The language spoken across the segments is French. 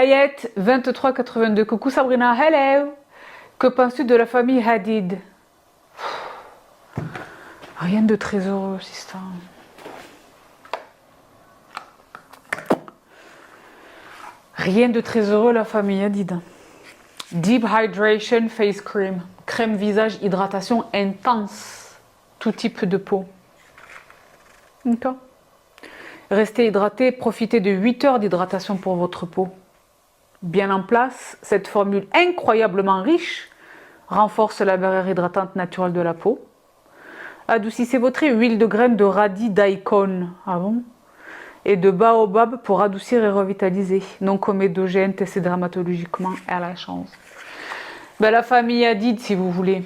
Inayet 2382. Coucou Sabrina, hello. Que penses-tu de la famille Hadid? Rien de très heureux, sister. Rien de très heureux, la famille Hadid. Deep Hydration Face Cream. Crème visage, hydratation intense. Tout type de peau. D'accord. Restez hydraté, profitez de 8 heures d'hydratation pour votre peau. Bien en place, cette formule incroyablement riche renforce la barrière hydratante naturelle de la peau. Adoucissez votre huile de graines de radis daikon. Ah bon? Et de baobab pour adoucir et revitaliser. Non comédogène, testé dermatologiquement à la chance. Ben, la famille Hadid, si vous voulez.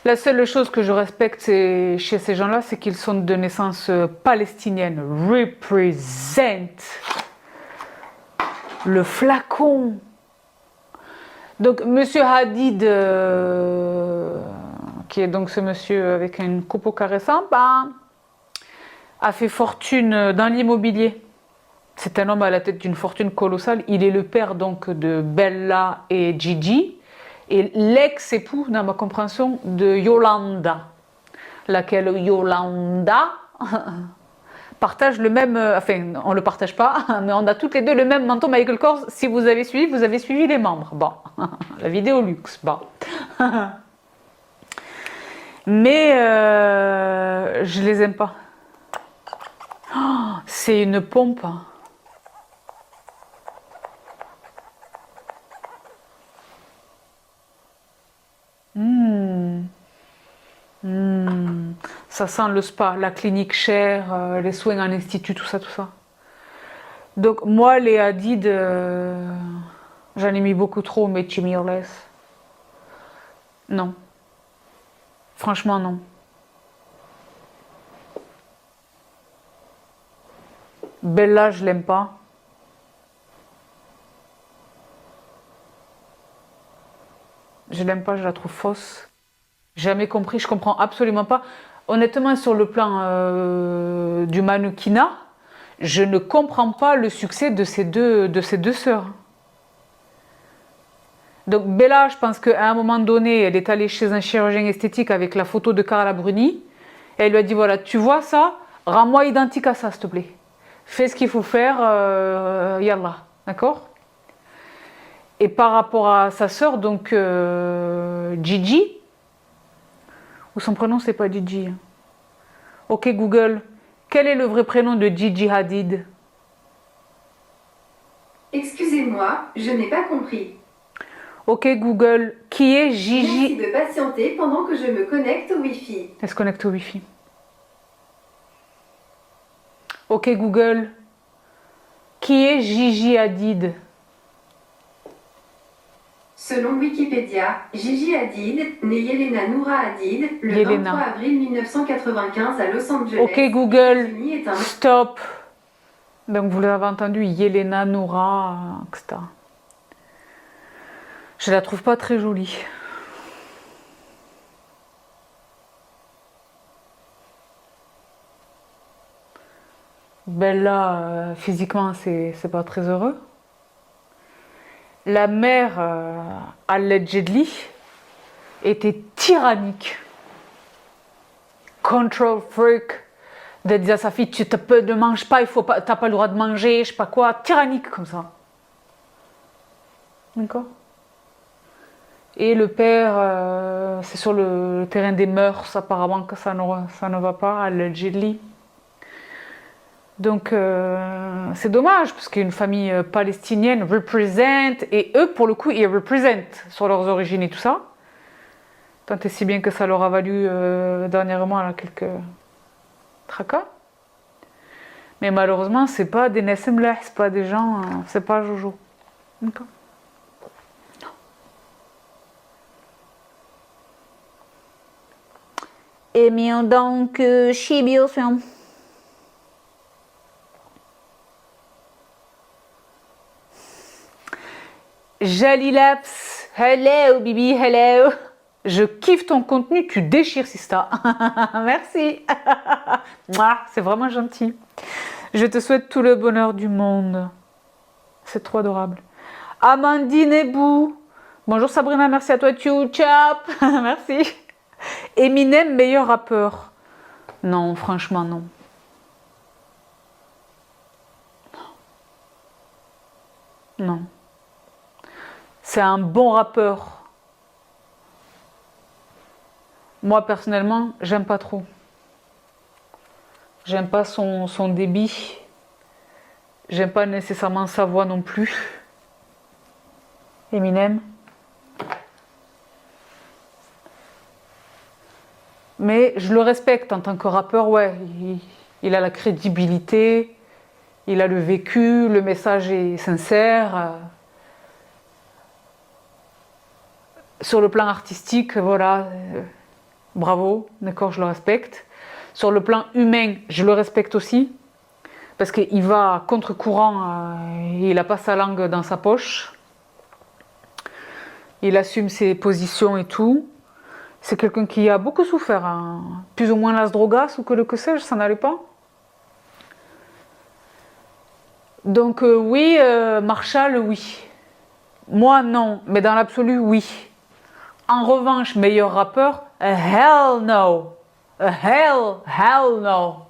La seule chose que je respecte chez ces gens-là, c'est qu'ils sont de naissance palestinienne. Represent. Le flacon. Donc, monsieur Hadid, qui est donc ce monsieur avec une coupe au caressant, a fait fortune dans l'immobilier. C'est un homme à la tête d'une fortune colossale. Il est le père donc de Bella et Gigi. Et l'ex-époux, dans ma compréhension, de Yolanda, laquelle Yolanda partage le même, enfin, on ne le partage pas, mais on a toutes les deux le même menton Michael Kors. Si vous avez suivi les membres. Bon, la vidéo luxe, bon. Mais je les aime pas. Oh, c'est une pompe. Ça sent le spa, la clinique chère, les soins en institut, tout ça, tout ça. Donc moi, les Hadid, j'en ai mis beaucoup trop, mais tu m'y laisses. Non. Franchement, non. Bella, je l'aime pas. Je l'aime pas, je la trouve fausse. Jamais compris, je comprends absolument pas. Honnêtement, sur le plan du mannequinat, je ne comprends pas le succès de ces deux sœurs. Donc Bella, je pense qu'à un moment donné, elle est allée chez un chirurgien esthétique avec la photo de Carla Bruni. Et elle lui a dit, voilà, tu vois ça, rends-moi identique à ça, s'il te plaît. Fais ce qu'il faut faire, yallah, d'accord? Et par rapport à sa sœur, donc Gigi, ou son prénom c'est pas Gigi. Ok Google, quel est le vrai prénom de Gigi Hadid? Excusez-moi, je n'ai pas compris. Ok Google, qui est Gigi? Merci de patienter pendant que je me connecte au Wi-Fi. Elle se connecte au Wi-Fi. Ok Google, qui est Gigi Hadid? Selon Wikipédia, Gigi Hadid, née Yelena Noura Hadid, le Yelena. 23 avril 1995 à Los Angeles, Ok Google, États-Unis, est un... stop. Donc vous l'avez entendu, Yelena Noura, etc. Je la trouve pas très jolie. Bella, physiquement, c'est pas très heureux. La mère, allegedly, était tyrannique. Control freak. De dire à sa fille, tu ne manges pas, t'as pas le droit de manger, je sais pas quoi. Tyrannique comme ça. D'accord? Et le père, c'est sur le terrain des mœurs, apparemment que ça ne va pas, allegedly. Donc c'est dommage parce qu'une famille palestinienne représente, et eux pour le coup ils représentent sur leurs origines et tout ça. Tant et si bien que ça leur a valu dernièrement là, quelques tracas. Mais malheureusement c'est pas des Nessemleh, c'est pas des gens, c'est pas Jojo. D'accord. Et bien donc Shibio film. Jalilaps, hello Bibi, hello. Je kiffe ton contenu, tu déchires Sista. Merci. C'est vraiment gentil. Je te souhaite tout le bonheur du monde. C'est trop adorable. Amandine Ebou. Bonjour Sabrina, merci à toi. Chap. Merci. Eminem, meilleur rappeur. Non, franchement, non. Non. C'est un bon rappeur. Moi, personnellement, j'aime pas trop. J'aime pas son débit. J'aime pas nécessairement sa voix non plus. Eminem. Mais je le respecte en tant que rappeur, ouais. Il a la crédibilité, il a le vécu, le message est sincère. Sur le plan artistique, voilà, bravo, d'accord, je le respecte. Sur le plan humain, je le respecte aussi, parce qu'il va à contre-courant, il n'a pas sa langue dans sa poche. Il assume ses positions et tout. C'est quelqu'un qui a beaucoup souffert, hein. Plus ou moins Las Drogas ou que sais-je, ça n'allait pas. Donc oui, Marshall, oui. Moi, non, mais dans l'absolu, oui. En revanche, meilleur rappeur, hell no. Hell no.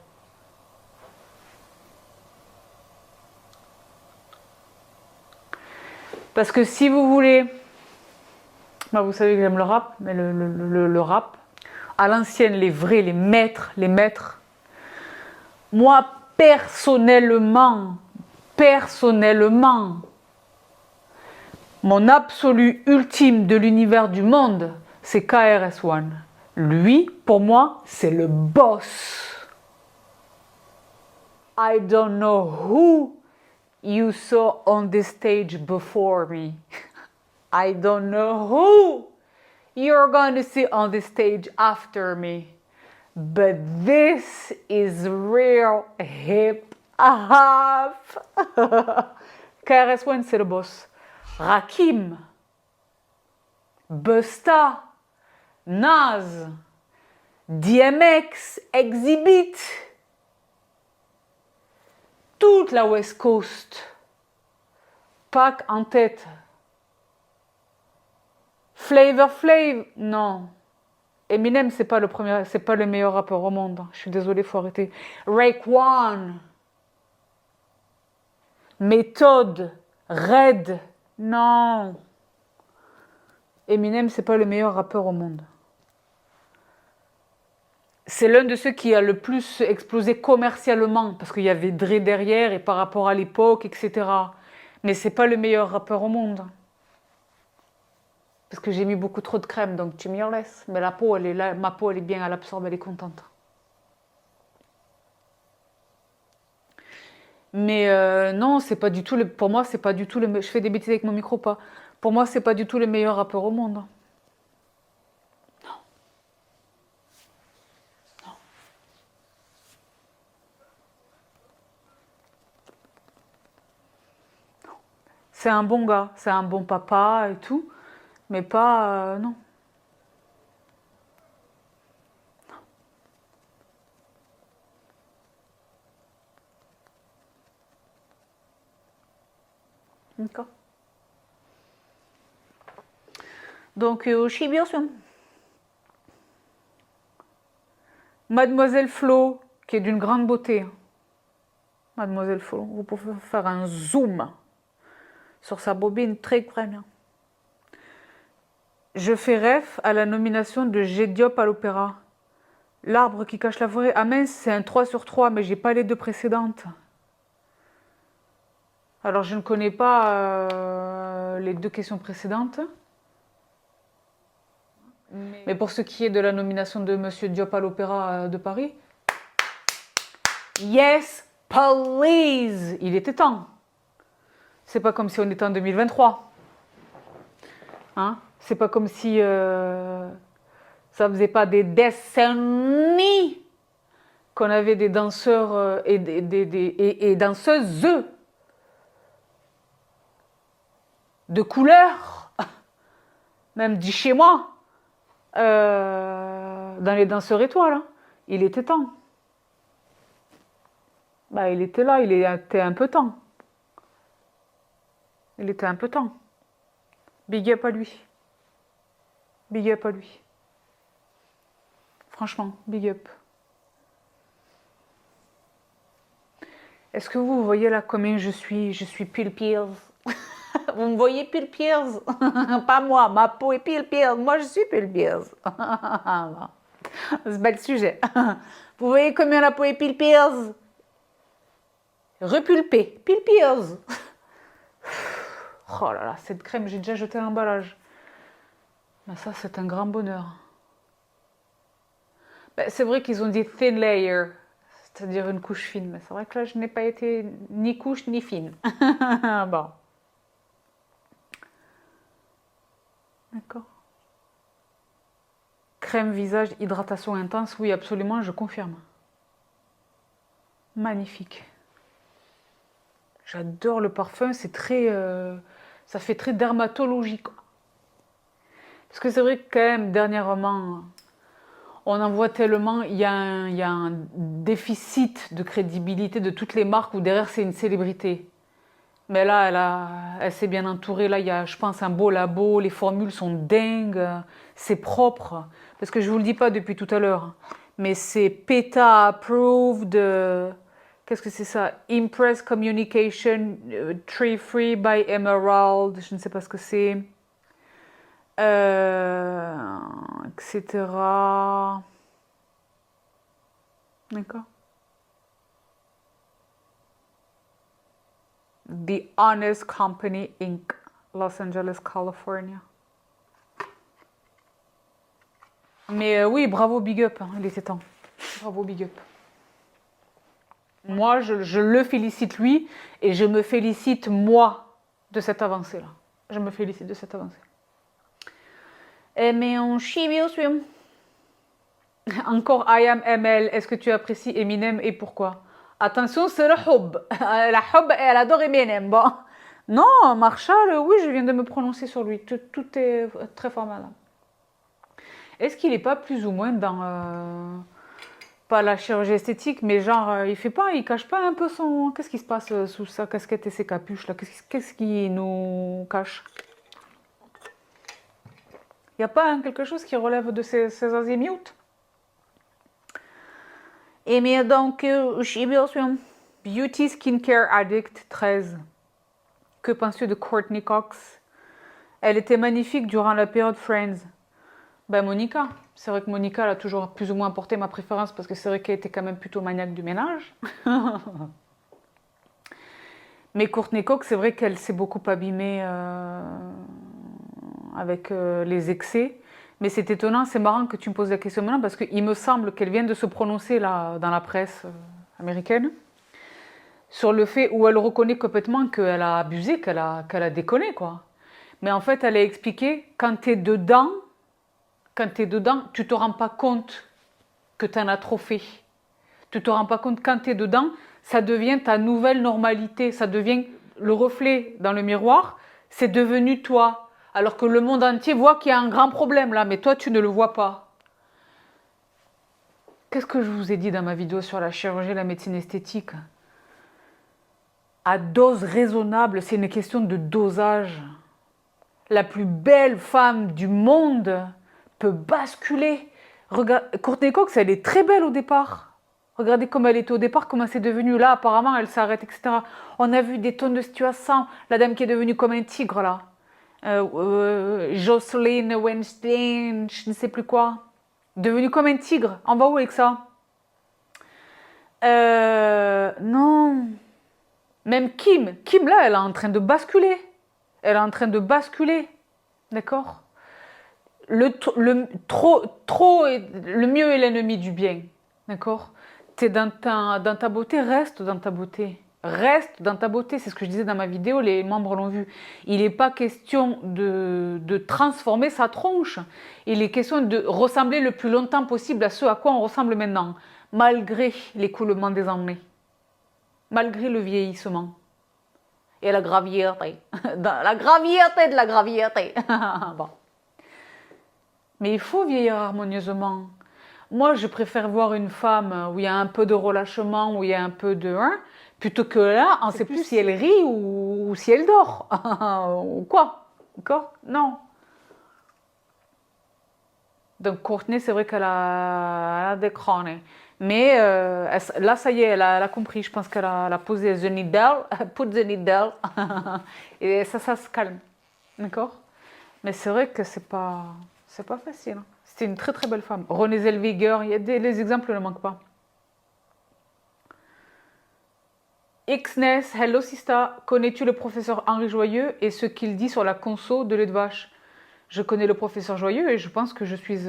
Parce que si vous voulez, bah vous savez que j'aime le rap, mais le rap, à l'ancienne, les vrais, les maîtres. Moi, personnellement, mon absolu ultime de l'univers du monde, c'est KRS-One. Lui, pour moi, c'est le boss. I don't know who you saw on the stage before me. I don't know who you're going to see on the stage after me. But this is real hip hop. KRS-One, c'est le boss. Rakim, Busta, Nas, DMX, Exhibit, toute la West Coast, Pac en tête. Flavor Flav, non. Eminem, c'est pas le meilleur rappeur au monde. Je suis désolée, faut arrêter. Raekwon, Method, Red, non. Eminem, c'est pas le meilleur rappeur au monde. C'est l'un de ceux qui a le plus explosé commercialement, parce qu'il y avait Dre derrière et par rapport à l'époque, etc. Mais c'est pas le meilleur rappeur au monde. Parce que j'ai mis beaucoup trop de crème, donc tu m'y en laisses. Mais la peau, elle est là, ma peau, elle est bien, elle absorbe, elle est contente. Mais non, c'est pas du tout pour moi, c'est pas du tout je fais des bêtises avec mon micro, pas. Pour moi, c'est pas du tout le meilleur rappeur au monde. C'est un bon gars, c'est un bon papa et tout, mais pas non. D'accord. Donc, je suis bien sûr. Mademoiselle Flo, qui est d'une grande beauté. Mademoiselle Flo, vous pouvez faire un zoom sur sa bobine très bien. Je fais ref à la nomination de G. Diop à l'opéra. L'arbre qui cache la forêt. Ah mince, c'est un 3 sur 3, mais j'ai pas les deux précédentes. Alors je ne connais pas les deux questions précédentes. Mais pour ce qui est de la nomination de Monsieur Diop à l'Opéra de Paris, yes, please, il était temps. C'est pas comme si on était en 2023. Hein? C'est pas comme si ça faisait pas des décennies qu'on avait des danseurs et danseuses de couleur, même dit chez moi, dans les danseurs étoiles. Hein. Il était temps. Bah, il était là, il était un peu temps. Il était un peu temps. Big up à lui. Big up à lui. Franchement, big up. Est-ce que vous voyez là combien je suis pile Pierce. Vous me voyez pile Pierce. Pas moi, ma peau est pile Pierce. Moi, je suis pile Pierce. C'est pas le sujet. Vous voyez combien la peau est pile Pierce. Repulpée, pile Pierce. Oh là là, cette crème, j'ai déjà jeté l'emballage. Mais ça, c'est un grand bonheur. Ben, c'est vrai qu'ils ont dit thin layer, c'est-à-dire une couche fine. Mais c'est vrai que là, je n'ai pas été ni couche ni fine. Bon. D'accord. Crème visage, hydratation intense, oui, absolument, je confirme. Magnifique. J'adore le parfum, c'est très... ça fait très dermatologique. Parce que c'est vrai que quand même, dernièrement, on en voit tellement, il y a un déficit de crédibilité de toutes les marques où derrière c'est une célébrité. Mais là, elle s'est bien entourée. Là, il y a, je pense, un beau labo. Les formules sont dingues. C'est propre. Parce que je vous le dis pas depuis tout à l'heure. Mais c'est PETA approved. Qu'est-ce que c'est ça? Impress Communication Tree Free by Emerald. Je ne sais pas ce que c'est. Etc. D'accord. The Honest Company Inc. Los Angeles, California. Mais oui, bravo, big up, hein, il était temps. Bravo, big up. Moi, je le félicite lui et je me félicite moi de cette avancée-là. Je me félicite de cette avancée. Mais on chie bien sûr. Encore I am ML. Est-ce que tu apprécies Eminem et pourquoi? Attention, c'est le hub. La hub, elle adore Eminem. Bon. Non, Marshall, oui, je viens de me prononcer sur lui. Tout est très formal. Est-ce qu'il n'est pas plus ou moins dans... pas la chirurgie esthétique, mais genre, il cache pas un peu son... Qu'est-ce qui se passe sous sa casquette et ses capuches, là? Qu'est-ce qui nous cache? Il n'y a pas quelque chose qui relève de ces azimuts? Et mais donc, je suis bien sûr. Beauty Skincare Addict 13. Que penses-tu de Courtney Cox? Elle était magnifique durant la période Friends. Ben Monica. C'est vrai que Monica elle a toujours plus ou moins porté ma préférence parce que c'est vrai qu'elle était quand même plutôt maniaque du ménage. Mais Courtney Cox, c'est vrai qu'elle s'est beaucoup abîmée avec les excès. Mais c'est étonnant, c'est marrant que tu me poses la question maintenant parce qu'il me semble qu'elle vient de se prononcer là, dans la presse américaine sur le fait où elle reconnaît complètement qu'elle a abusé, qu'elle a déconné, quoi. Mais en fait, elle a expliqué, quand tu es dedans, tu te rends pas compte que tu en as trop fait. Tu te rends pas compte, quand tu es dedans, ça devient ta nouvelle normalité, ça devient le reflet dans le miroir, c'est devenu toi. Alors que le monde entier voit qu'il y a un grand problème là, mais toi tu ne le vois pas. Qu'est-ce que je vous ai dit dans ma vidéo sur la chirurgie et la médecine esthétique? À dose raisonnable, c'est une question de dosage. La plus belle femme du monde peut basculer. Regarde, Courtney Cox, elle est très belle au départ. Regardez comme elle était au départ, comment c'est devenu. Là, apparemment, elle s'arrête, etc. On a vu des tonnes de situations. La dame qui est devenue comme un tigre, là. Jocelyn Weinstein, je ne sais plus quoi. Devenue comme un tigre. On va où avec ça? Non. Même Kim. Kim, là, elle est en train de basculer. Elle est en train de basculer. D'accord? Le mieux est l'ennemi du bien. D'accord? T'es dans ta beauté, reste dans ta beauté. Reste dans ta beauté, c'est ce que je disais dans ma vidéo, les membres l'ont vu. Il n'est pas question de transformer sa tronche. Il est question de ressembler le plus longtemps possible à ce à quoi on ressemble maintenant, malgré l'écoulement des années, malgré le vieillissement et la gravité. La gravité de la gravité. Bon. Mais il faut vieillir harmonieusement. Moi, je préfère voir une femme où il y a un peu de relâchement, où il y a un peu de... hein, plutôt que là, on ne sait plus si elle rit ou si elle dort. Ou quoi. D'accord? Non. Donc Courtney, c'est vrai qu'elle a des crânes. Mais là, ça y est, elle a compris. Je pense qu'elle a posé the needle, put the needle. Et ça se calme. D'accord? Mais c'est vrai que c'est pas facile. C'était une très très belle femme. Renée Zellweger, les exemples ne manquent pas. Xness, hello Sista, connais-tu le professeur Henri Joyeux et ce qu'il dit sur la conso de lait de vache? Je connais le professeur Joyeux et je pense que je suis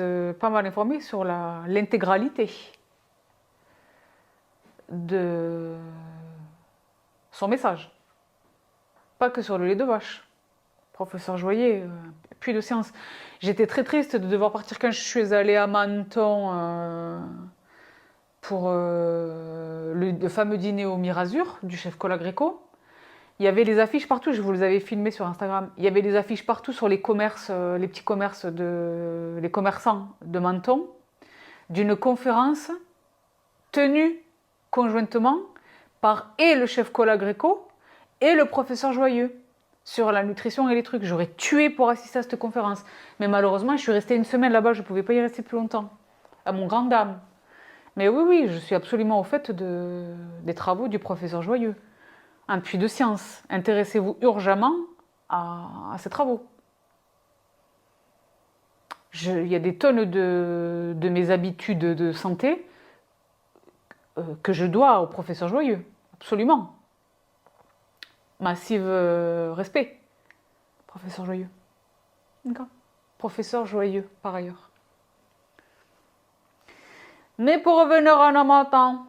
pas mal informée sur l'intégralité de son message. Pas que sur le lait de vache. Professeur Joyeux, puis de science. J'étais très triste de devoir partir quand je suis allée à Menton pour le fameux dîner au Mirazur du chef Cola Greco. Il y avait les affiches partout, je vous les avais filmées sur Instagram. Il y avait des affiches partout sur les commerces, les petits commerces les commerçants de Menton, d'une conférence tenue conjointement par et le chef Cola Greco et le professeur Joyeux sur la nutrition et les trucs. J'aurais tué pour assister à cette conférence. Mais malheureusement, je suis restée une semaine là-bas, je ne pouvais pas y rester plus longtemps. À mon grand dame. Mais oui, oui, je suis absolument au fait des travaux du professeur Joyeux. Un puits de science. Intéressez-vous urgemment à ces travaux. Il y a des tonnes de mes habitudes de santé que je dois au professeur Joyeux. Absolument. Massive respect. Professeur Joyeux. D'accord. Professeur Joyeux, par ailleurs. Mais pour revenir à nos matins,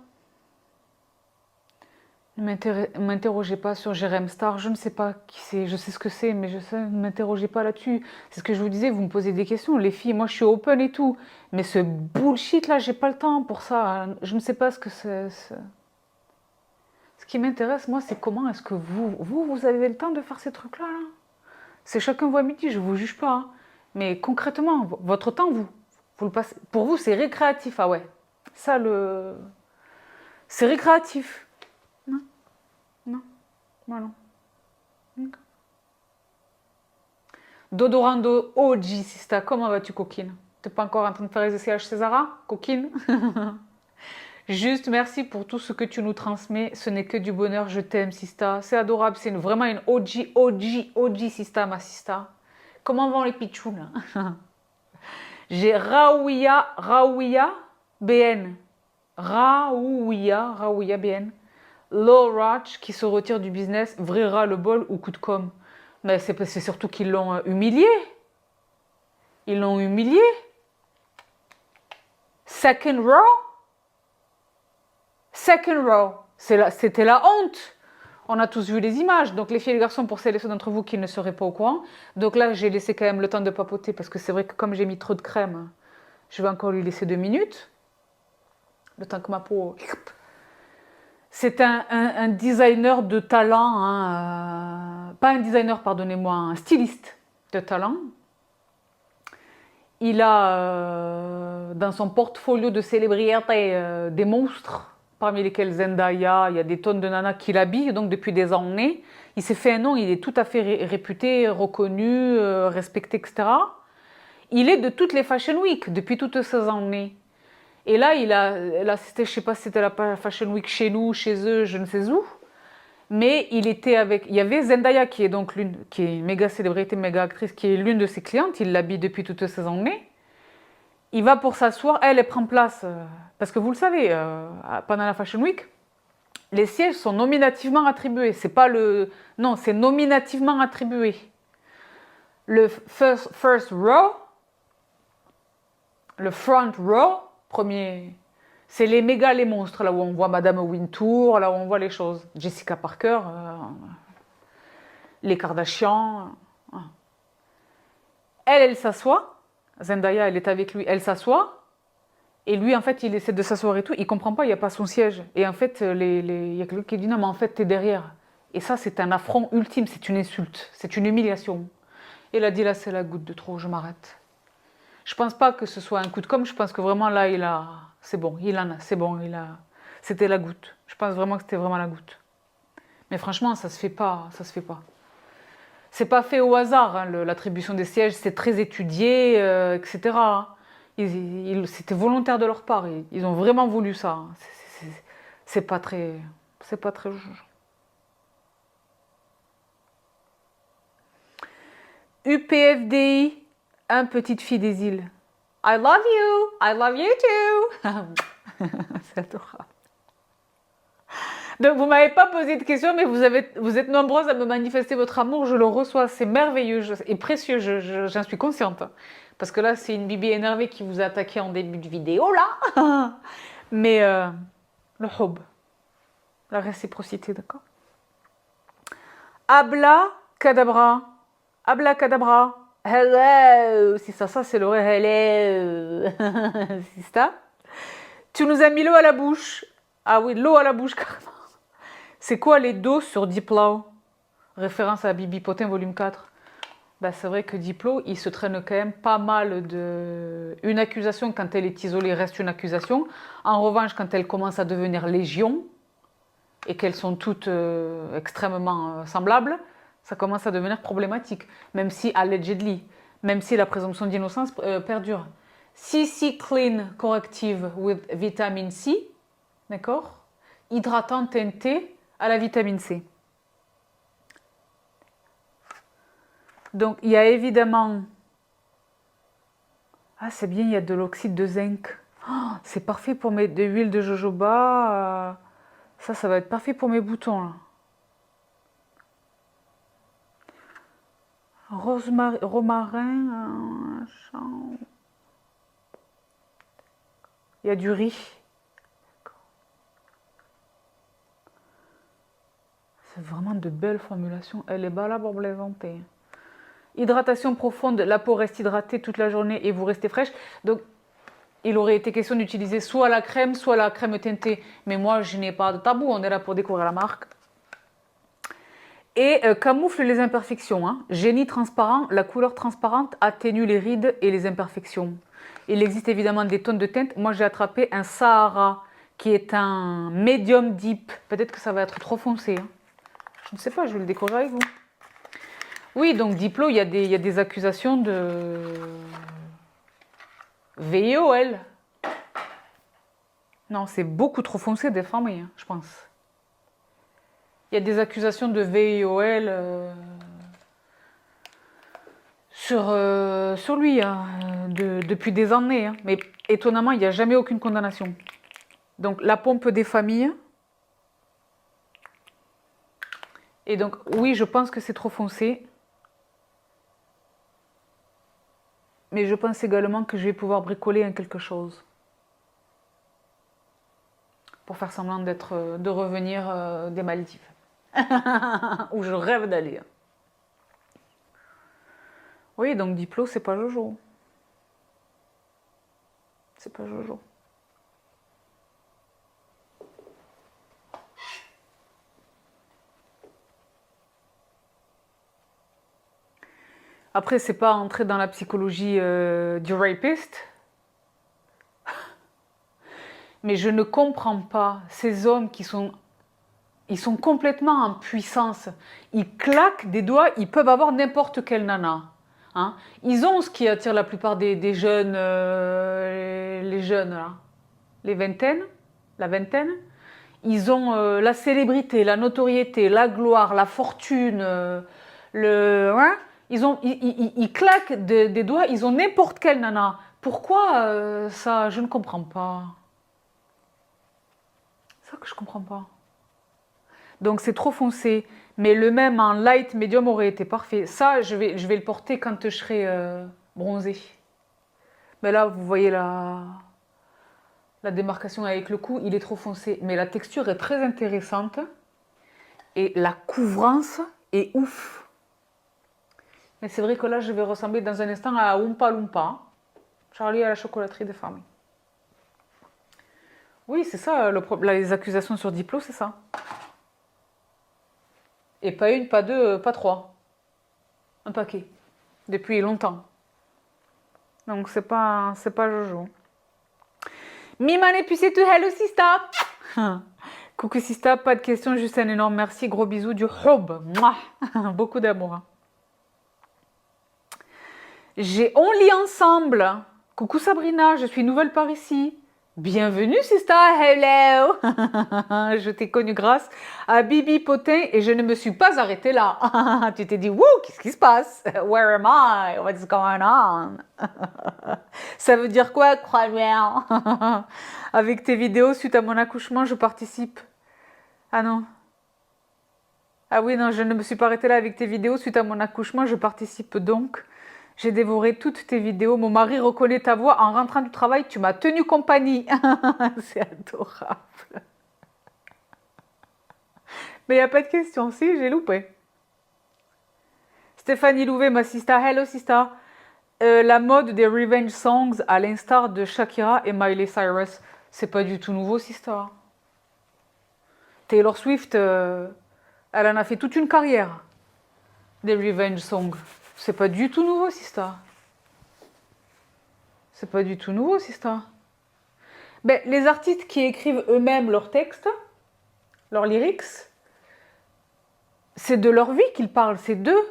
ne m'interrogez pas sur Jérém Star, je ne sais pas qui c'est, je sais ce que c'est, mais ne m'interrogez pas là-dessus. C'est ce que je vous disais, vous me posez des questions, les filles, moi je suis open et tout, mais ce bullshit là, j'ai pas le temps pour ça, je ne sais pas ce que c'est. Ce qui m'intéresse, moi, c'est comment est-ce que vous avez le temps de faire ces trucs-là là. C'est chacun voit midi, je vous juge pas, hein. Mais concrètement, votre temps, vous le passez, pour vous c'est récréatif, ah ouais, ça c'est récréatif. Non, non, voilà. Dodorando OG Sista, comment vas-tu coquine? T'es pas encore en train de faire les essayages Césara, coquine? Juste merci pour tout ce que tu nous transmets, ce n'est que du bonheur, je t'aime Sista, c'est adorable, c'est vraiment une OG Sista ma Sista. Comment vont les pitchous là? J'ai Raouia BN. Raouia BN. Low Ratch qui se retire du business, vrai ras le bol ou coup de com'. Mais c'est surtout qu'ils l'ont humilié. Ils l'ont humilié. Second row. Second row. C'était la honte. On a tous vu les images. Donc les filles et les garçons, pour celles et ceux d'entre vous qui ne seraient pas au courant. Donc là, j'ai laissé quand même le temps de papoter parce que c'est vrai que comme j'ai mis trop de crème, je vais encore lui laisser 2 minutes. Le temps que ma peau... C'est un designer de talent, hein, pas un designer, pardonnez-moi, un styliste de talent. Il a dans son portfolio de célébrités des monstres, parmi lesquels Zendaya, il y a des tonnes de nanas qui l'habillent, donc depuis des années. Il s'est fait un nom, il est tout à fait réputé, reconnu, respecté, etc. Il est de toutes les Fashion Week depuis toutes ces années. Et là, il a assisté, je ne sais pas si c'était la Fashion Week chez nous, chez eux, je ne sais où. Mais il y avait Zendaya qui est donc qui est une méga célébrité, méga actrice, qui est l'une de ses clientes. Il l'habille depuis toutes ces années. Il va pour s'asseoir, elle prend place, parce que vous le savez, pendant la Fashion Week, les sièges sont nominativement attribués. C'est pas non, c'est nominativement attribué. Le first row, le front row, premier, c'est les méga, les monstres, là où on voit Madame Wintour, là où on voit les choses. Jessica Parker, les Kardashians. Elle s'assoit. Zendaya, elle est avec lui, elle s'assoit. Et lui, en fait, il essaie de s'asseoir et tout. Il comprend pas, il n'y a pas son siège. Et en fait, il y a quelqu'un qui dit non, mais en fait, t'es derrière. Et ça, c'est un affront ultime, c'est une insulte, c'est une humiliation. Et il a dit là, c'est la goutte de trop, je m'arrête. Je pense pas que ce soit un coup de com', je pense que vraiment là, c'est bon, c'était la goutte. Je pense vraiment que c'était vraiment la goutte. Mais franchement, ça se fait pas, ça se fait pas. C'est pas fait au hasard, hein, l'attribution des sièges, c'est très étudié, etc. C'était volontaire de leur part, ils ont vraiment voulu ça. C'est pas très, c'est pas très. UPFDI, un petite fille des îles. I love you too. C'est adorable. Donc vous m'avez pas posé de questions, mais vous êtes nombreuses à me manifester votre amour, je le reçois, c'est merveilleux et précieux, j'en suis consciente. Parce que là, c'est une bibi énervée qui vous a attaqué en début de vidéo, là. Mais le hub, la réciprocité, d'accord. Habla cadabra, habla cadabra, hello, si ça c'est le hello, c'est ça. Tu nous as mis l'eau à la bouche. Ah oui, l'eau à la bouche, carrément. C'est quoi les dos sur Diplo? Référence à Bibi Potin, volume 4. Bah, c'est vrai que Diplo, il se traîne quand même pas mal de... Une accusation, quand elle est isolée, reste une accusation. En revanche, quand elle commence à devenir légion, et qu'elles sont toutes extrêmement semblables, ça commence à devenir problématique. Même si, allegedly, même si la présomption d'innocence perdure. CC Clean Corrective with Vitamin C, d'accord? Hydratant teinté à la vitamine C. Donc, il y a évidemment... Ah, c'est bien, il y a de l'oxyde de zinc. Oh, c'est parfait pour mes de l'huile de jojoba. Ça va être parfait pour mes boutons, là. Romarin. Il y a du riz. C'est vraiment de belles formulations. Elle est là pour plaisanter. Hydratation profonde, la peau reste hydratée toute la journée et vous restez fraîche. Donc, il aurait été question d'utiliser soit la crème teintée. Mais moi, je n'ai pas de tabou, on est là pour découvrir la marque. Et camoufle les imperfections. Hein. Génie transparent, la couleur transparente atténue les rides et les imperfections. Il existe évidemment des tonnes de teintes. Moi, j'ai attrapé un Sahara qui est un medium deep. Peut-être que ça va être trop foncé. Hein. Je ne sais pas, je vais le découvrir avec vous. Oui, donc Diplo, il y a des accusations de VIOL. Non, c'est beaucoup trop foncé des femmes, hein, je pense. Il y a des accusations de VIOL sur lui hein, depuis des années. Hein. Mais étonnamment, il n'y a jamais aucune condamnation. Donc la pompe des familles. Et donc oui, je pense que c'est trop foncé. Mais je pense également que je vais pouvoir bricoler un quelque chose. Pour faire semblant de revenir des Maldives. Où je rêve d'aller. Oui, donc Diplo, c'est pas Jojo. C'est pas Jojo. Après, c'est pas entrer dans la psychologie du rapiste. Mais je ne comprends pas ces hommes ils sont complètement en puissance. Ils claquent des doigts, ils peuvent avoir n'importe quelle nana. Hein. Ils ont ce qui attire la plupart des jeunes, les jeunes là, les vingtaines, la vingtaine. Ils ont la célébrité, la notoriété, la gloire, la fortune, hein. Ils claquent des doigts, ils ont n'importe quelle nana. Pourquoi ça, je ne comprends pas. C'est ça que je comprends pas. Donc c'est trop foncé. Mais le même en light medium aurait été parfait. Ça, je vais le porter quand je serai bronzée. Mais là, vous voyez la démarcation avec le cou, il est trop foncé. Mais la texture est très intéressante. Et la couvrance est ouf. Mais c'est vrai que là, je vais ressembler dans un instant à Oompa Loompa. Charlie à la chocolaterie des femmes. Oui, c'est ça, les accusations sur Diplo, c'est ça. Et pas une, pas deux, pas trois. Un paquet. Depuis longtemps. Donc c'est pas Jojo. Miman et puis c'est tout. Hello Sista. Coucou Sista, pas de questions, juste un énorme merci, gros bisous du hub. Mouah. Beaucoup d'amour. Hein. On lit ensemble. Coucou Sabrina, je suis nouvelle par ici. Bienvenue Sista, hello. Je t'ai connue grâce à Bibi Potin et je ne me suis pas arrêtée là. Tu t'es dit, wouh, qu'est-ce qui se passe? Where am I? What's going on? Ça veut dire quoi, crois-moi? Avec tes vidéos suite à mon accouchement, je participe. Ah non. Ah oui, non, je ne me suis pas arrêtée là avec tes vidéos suite à mon accouchement, je participe donc. J'ai dévoré toutes tes vidéos. Mon mari reconnaît ta voix en rentrant du travail. Tu m'as tenu compagnie. C'est adorable. Mais il n'y a pas de question. Si, j'ai loupé. Stéphanie Louvet, ma sista. Hello, sista. La mode des revenge songs, à l'instar de Shakira et Miley Cyrus, c'est pas du tout nouveau, sista. Taylor Swift, elle en a fait toute une carrière des revenge songs. C'est pas du tout nouveau, sista. C'est pas du tout nouveau, sista. Ben, les artistes qui écrivent eux-mêmes leurs textes, leurs lyrics, c'est de leur vie qu'ils parlent, c'est d'eux.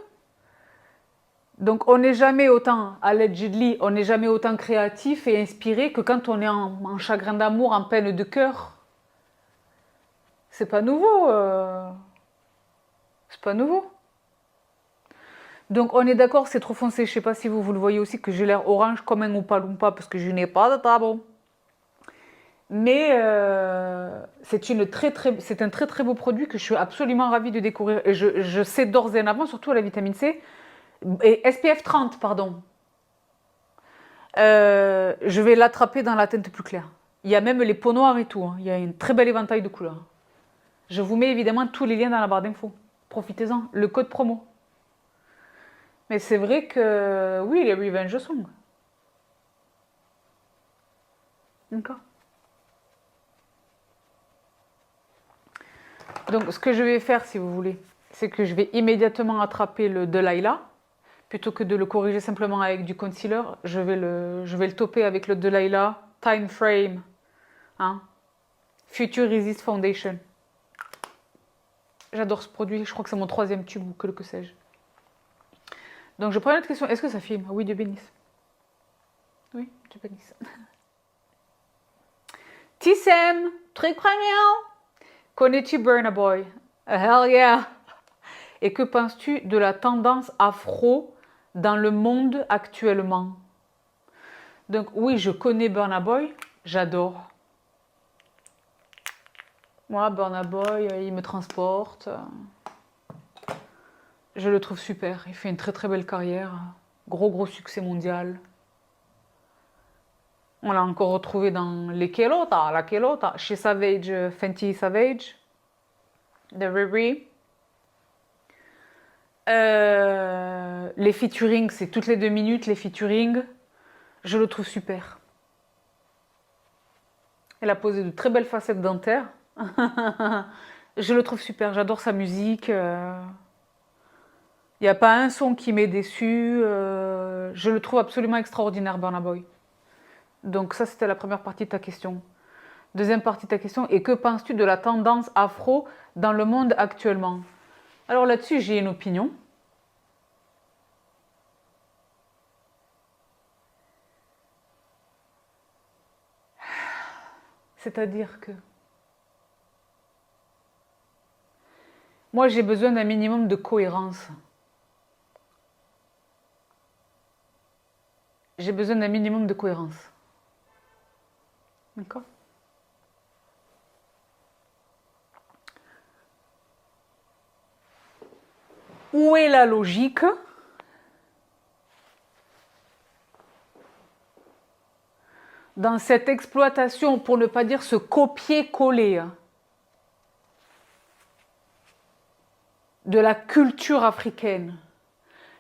Donc on n'est jamais autant, allegedly, on n'est jamais autant créatif et inspiré que quand on est en chagrin d'amour, en peine de cœur. C'est pas nouveau. C'est pas nouveau. Donc on est d'accord, c'est trop foncé. Je sais pas si vous le voyez aussi, que j'ai l'air orange comme un Oompa Loompa parce que je n'ai pas de tabou. Mais c'est un très très beau produit que je suis absolument ravie de découvrir. Et je sais d'ores et avant, surtout à la vitamine C, et SPF 30, pardon. Je vais l'attraper dans la teinte plus claire. Il y a même les peaux noires et tout. Hein. Il y a un très bel éventail de couleurs. Je vous mets évidemment tous les liens dans la barre d'infos. Profitez-en, le code promo. Mais c'est vrai que, oui, les Revenge Songs. D'accord. Donc, ce que je vais faire, si vous voulez, c'est que je vais immédiatement attraper le Delilah. Plutôt que de le corriger simplement avec du concealer, je vais le topper avec le Delilah Time Frame. Hein? Future Resist Foundation. J'adore ce produit, je crois que c'est mon 3e tube ou que sais-je. Donc je prends une autre question, est-ce que ça filme? Oui, Dieu bénisse. Oui, Dieu bénisse. Tissem, très première. Connais-tu Burna Boy? Hell yeah! Et que penses-tu de la tendance afro dans le monde actuellement? Donc oui, je connais Burna Boy, j'adore. Moi, Burna Boy, il me transporte. Je le trouve super, il fait une très très belle carrière. Gros succès mondial. On l'a encore retrouvé dans la Kelota, chez Savage, Fenty Savage, de Riri. Les featuring, c'est toutes les 2 minutes, les featuring. Je le trouve super. Elle a posé de très belles facettes dentaires. Je le trouve super, j'adore sa musique. Il n'y a pas un son qui m'est déçu. Je le trouve absolument extraordinaire, Burna Boy. Donc ça, c'était la première partie de ta question. Deuxième partie de ta question, et que penses-tu de la tendance afro dans le monde actuellement? Alors là-dessus, j'ai une opinion. C'est-à-dire que moi, j'ai besoin d'un minimum de cohérence. J'ai besoin d'un minimum de cohérence. D'accord? Où est la logique dans cette exploitation, pour ne pas dire ce copier-coller de la culture africaine,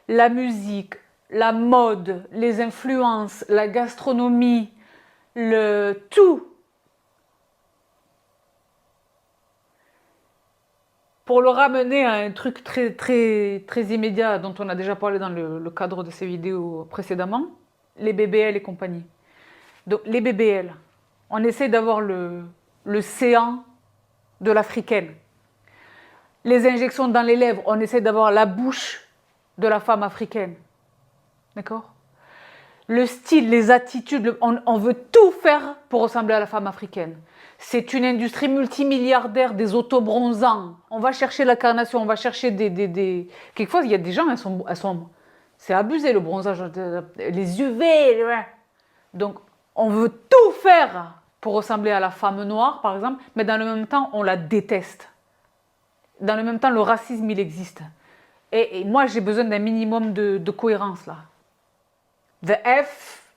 la musique, la mode, les influences, la gastronomie, le tout, pour le ramener à un truc très, très, très immédiat dont on a déjà parlé dans le cadre de ces vidéos précédemment, les BBL et compagnie. Donc les BBL, on essaie d'avoir le séant de l'africaine. Les injections dans les lèvres, on essaie d'avoir la bouche de la femme africaine. D'accord? Le style, les attitudes, on veut tout faire pour ressembler à la femme africaine. C'est une industrie multimilliardaire des autobronzants. On va chercher la carnation, on va chercher des... Quelquefois, il y a des gens, c'est abusé le bronzage, les UV. Donc, on veut tout faire pour ressembler à la femme noire, par exemple, mais dans le même temps, on la déteste. Dans le même temps, le racisme, il existe. Et moi, j'ai besoin d'un minimum de cohérence, là. The F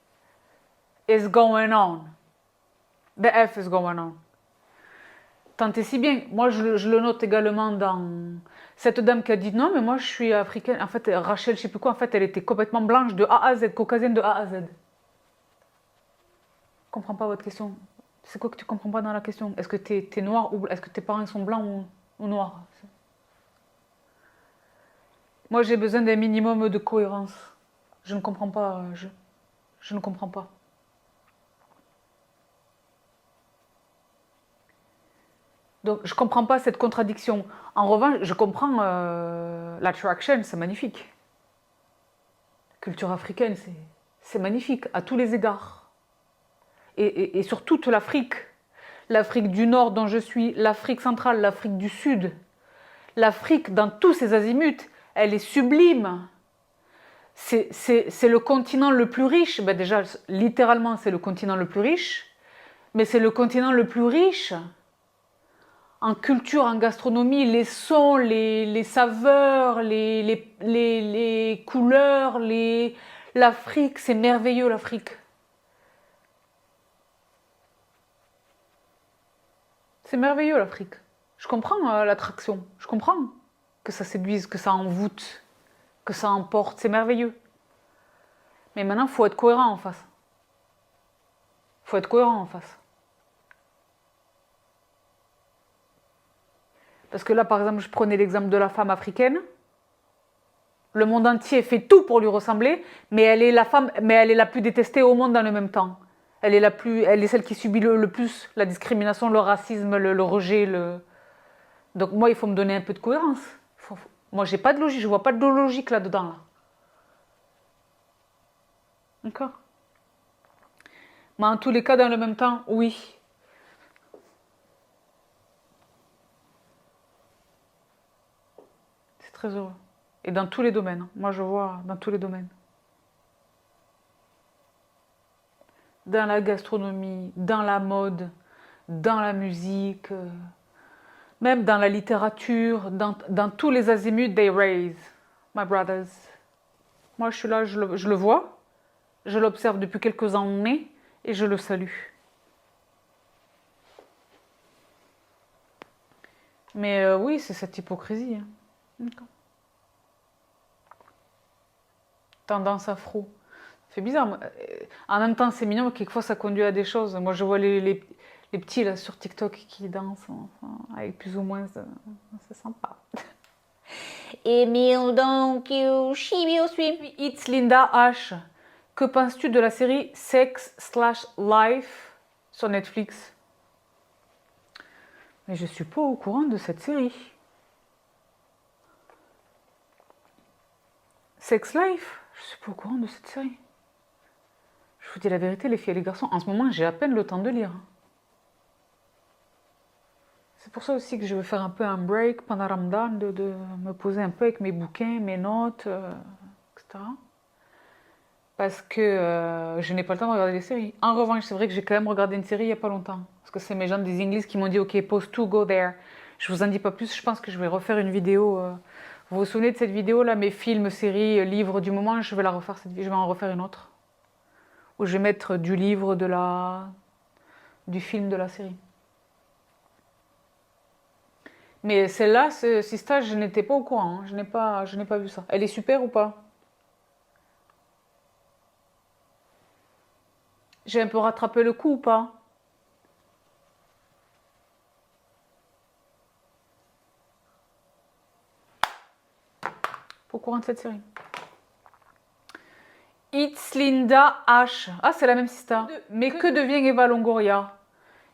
is going on. The F is going on. Tant et si bien. Moi, je le note également dans cette dame qui a dit non, mais moi, je suis africaine. En fait, Rachel, je sais plus quoi, en fait, elle était complètement blanche de A à Z, caucasienne de A à Z. Je comprends pas votre question. C'est quoi que tu comprends pas dans la question? Est-ce que t'es noir ou est-ce que tes parents sont blancs ou noirs? Moi, j'ai besoin d'un minimum de cohérence. Je ne comprends pas. Je ne comprends pas. Donc, je ne comprends pas cette contradiction. En revanche, je comprends l'attraction, c'est magnifique. Culture africaine, c'est magnifique à tous les égards. Et sur toute l'Afrique. L'Afrique du Nord dont je suis, l'Afrique centrale, l'Afrique du Sud. L'Afrique, dans tous ses azimuts, elle est sublime. C'est le continent le plus riche. Ben déjà, littéralement, c'est le continent le plus riche. Mais c'est le continent le plus riche en culture, en gastronomie, les sons, les saveurs, les couleurs, l'Afrique, c'est merveilleux l'Afrique. C'est merveilleux l'Afrique. Je comprends l'attraction, je comprends que ça séduise, que ça envoûte, que ça emporte, c'est merveilleux. Mais maintenant, il faut être cohérent en face. Il faut être cohérent en face. Parce que là, par exemple, je prenais l'exemple de la femme africaine. Le monde entier fait tout pour lui ressembler, mais elle est la plus détestée au monde dans le même temps. Elle est celle qui subit le plus la discrimination, le racisme, le rejet. Donc moi, il faut me donner un peu de cohérence. Moi, j'ai pas de logique, je vois pas de logique là-dedans. Là. D'accord. Mais en tous les cas, dans le même temps, oui. C'est très heureux. Et dans tous les domaines. Moi, je vois dans tous les domaines. Dans la gastronomie, dans la mode, dans la musique, même dans la littérature, dans tous les azimuts, they raise, my brothers. Moi, je suis là, je le vois, je l'observe depuis quelques années et je le salue. Mais oui, c'est cette hypocrisie. Hein. D'accord. Tendance afro. C'est bizarre. En même temps, c'est mignon, mais quelquefois, ça conduit à des choses. Moi, je vois les petits là sur TikTok qui dansent enfin, avec plus ou moins. C'est sympa. Emile, donc you, Shibio Swim. It's Linda H. Que penses-tu de la série Sex/Life sur Netflix? Mais je suis pas au courant de cette série. Sex Life? Je suis pas au courant de cette série. Je vous dis la vérité, les filles et les garçons, en ce moment, j'ai à peine le temps de lire. C'est pour ça aussi que je veux faire un peu un break pendant Ramadan, de me poser un peu avec mes bouquins, mes notes, etc. Parce que je n'ai pas le temps de regarder les séries. En revanche, c'est vrai que j'ai quand même regardé une série il n'y a pas longtemps. Parce que c'est mes gens des English qui m'ont dit « Ok, pause tout, go there ». Je vous en dis pas plus, je pense que je vais refaire une vidéo. Vous vous souvenez de cette vidéo-là, mes films, séries, livres du moment, je vais la refaire, je vais en refaire une autre. Où je vais mettre du livre, du film, de la série. Mais celle-là, ce stage, je n'étais pas au courant. Hein. Je n'ai pas vu ça. Elle est super ou pas? J'ai un peu rattrapé le coup ou pas? Pas au courant de cette série. It's Linda H. Ah, c'est la même sista. Mais que devient Eva Longoria?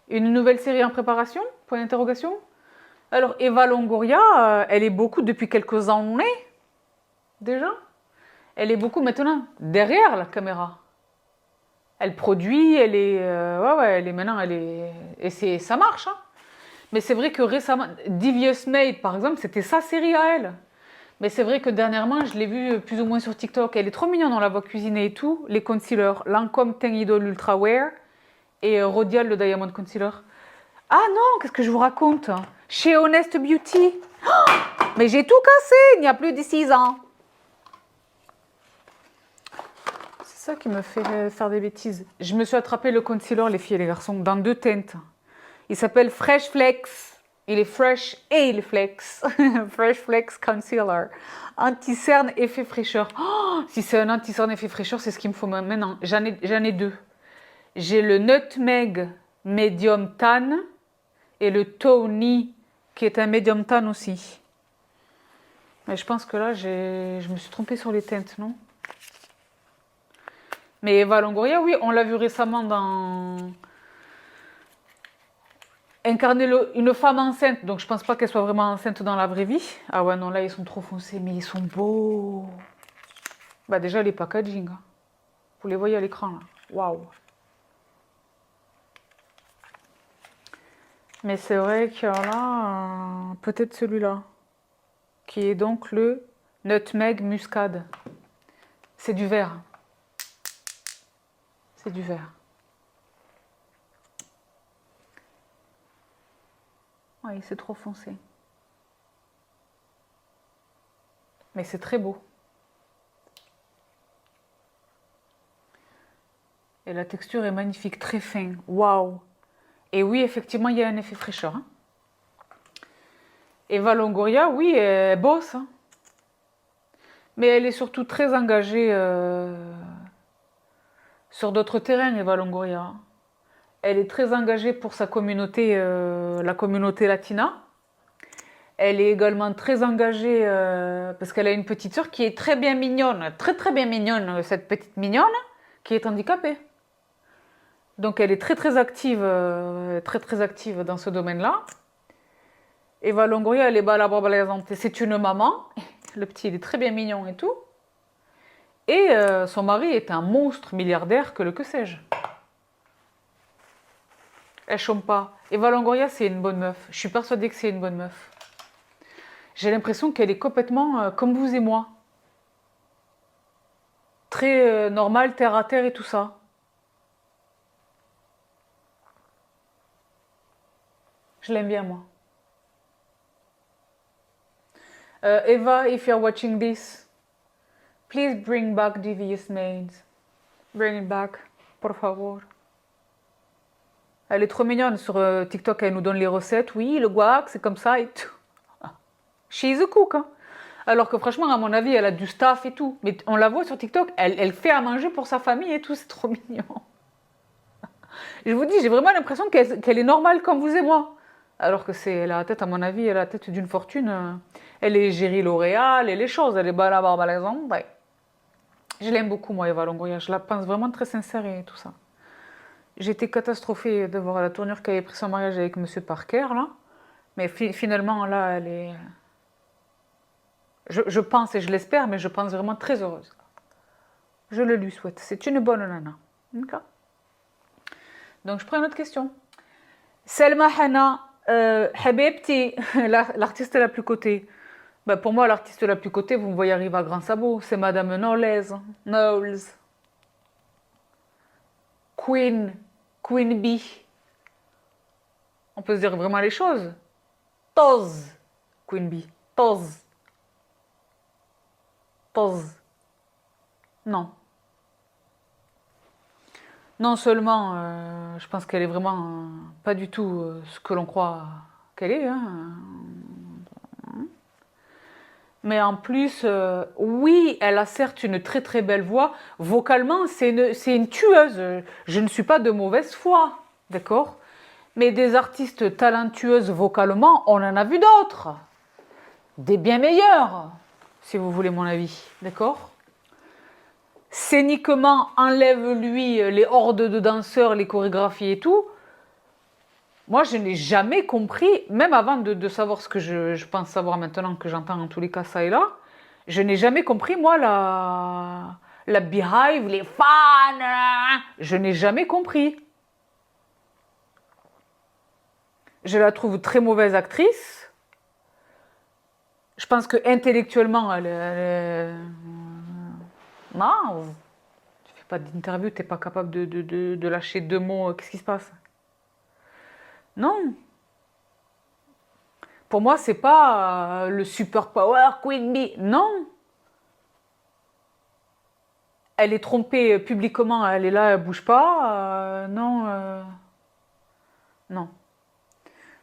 Une nouvelle série en préparation? Point d'interrogation. Alors, Eva Longoria, elle est beaucoup depuis quelques années, déjà. Elle est beaucoup maintenant derrière la caméra. Elle produit, elle est... ouais, elle est maintenant, elle est... Et ça marche, hein. Mais c'est vrai que récemment, Devious Maid, par exemple, c'était sa série à elle. Mais c'est vrai que dernièrement, je l'ai vue plus ou moins sur TikTok. Elle est trop mignonne, on la voit cuisiner et tout. Les concealers, Lancôme Teint Idol Ultra Wear et Rodial le Diamond Concealer. Ah non, qu'est-ce que je vous raconte? Chez Honest Beauty. Oh, mais j'ai tout cassé, il n'y a plus de 6 ans. C'est ça qui me fait faire des bêtises. Je me suis attrapé le concealer, les filles et les garçons, dans 2 teintes. Il s'appelle Fresh Flex. Il est fresh et il flex. Fresh Flex Concealer. Anti-cerne effet fraîcheur. Oh, si c'est un anti-cerne effet fraîcheur, c'est ce qu'il me faut maintenant. J'en ai 2. J'ai le Nutmeg Medium Tan et le Tony qui est un Medium Tan aussi. Mais je pense que là, je me suis trompée sur les teintes, non? Mais Eva Longoria, oui, on l'a vu récemment dans... Incarner une femme enceinte, donc je pense pas qu'elle soit vraiment enceinte dans la vraie vie. Ah ouais, non, là, ils sont trop foncés, mais ils sont beaux. Bah déjà, les packaging. Hein. Vous les voyez à l'écran, là. Waouh. Mais c'est vrai qu'il y a là, peut-être celui-là, qui est donc le Nutmeg Muscade. C'est du vert. C'est du vert. Oui, c'est trop foncé. Mais c'est très beau. Et la texture est magnifique, très fin. Waouh! Et oui, effectivement, il y a un effet fraîcheur. Hein. Eva Longoria, oui, elle bosse. Hein. Mais elle est surtout très engagée sur d'autres terrains, Eva Longoria. Elle est très engagée pour sa communauté, la communauté latina. Elle est également très engagée parce qu'elle a une petite sœur qui est très bien mignonne, très bien mignonne, cette petite mignonne, qui est handicapée. Donc elle est très active dans ce domaine-là. Eva Longoria, elle est balabalaisante. C'est une maman. Le petit, il est très bien mignon et tout. Et son mari est un monstre milliardaire que sais-je. Elle chôme pas. Eva Longoria, c'est une bonne meuf. Je suis persuadée que c'est une bonne meuf. J'ai l'impression qu'elle est complètement comme vous et moi. Très normale, terre à terre et tout ça. Je l'aime bien, moi. Eva, if you're watching this, please bring back Devious Maids. Bring it back, por favor. Elle est trop mignonne sur TikTok, elle nous donne les recettes. Oui, le guac, c'est comme ça et tout. She's a cook. Hein. Alors que franchement, à mon avis, elle a du staff et tout. Mais on la voit sur TikTok, elle fait à manger pour sa famille et tout, c'est trop mignon. Je vous dis, j'ai vraiment l'impression qu'elle est normale comme vous et moi. Alors que elle a la tête, à mon avis, elle a la tête d'une fortune. Elle est Géry L'Oréal et les choses, elle est balabalaisante. Ouais. Je l'aime beaucoup, moi, Eva Longoria. Je la pense vraiment très sincère et tout ça. J'étais catastrophée de voir la tournure qu'avait pris son mariage avec Monsieur Parker, là. Mais finalement, là, elle est... Je pense et je l'espère, mais je pense vraiment très heureuse. Je le lui souhaite. C'est une bonne nana. Okay. Donc, je prends une autre question. Selma Hana, Habibti, l'artiste la plus cotée. Ben, pour moi, l'artiste la plus cotée, vous me voyez arriver à grand sabot, c'est Madame Knowles. Queen Bee. On peut se dire vraiment les choses. Toz, Queen Bee. Toz. Non. Non seulement, je pense qu'elle est vraiment pas du tout ce que l'on croit qu'elle est. Hein. Mais en plus, oui, elle a certes une très belle voix. Vocalement, c'est une tueuse. Je ne suis pas de mauvaise foi, d'accord? Mais des artistes talentueuses vocalement, on en a vu d'autres. Des bien meilleurs, si vous voulez mon avis, d'accord? scéniquement enlève-lui les hordes de danseurs, les chorégraphies et tout. Moi, je n'ai jamais compris, même avant de savoir ce que je pense savoir maintenant, que j'entends en tous les cas ça et là, je n'ai jamais compris, moi, la Beehive, les fans, je n'ai jamais compris. Je la trouve très mauvaise actrice. Je pense que intellectuellement, non, tu fais pas d'interview, t'es pas capable de lâcher deux mots. Qu'est-ce qui se passe? Non. Pour moi, c'est pas le super power Queen Bee. Non. Elle est trompée publiquement, elle est là, elle bouge pas. Non. Non.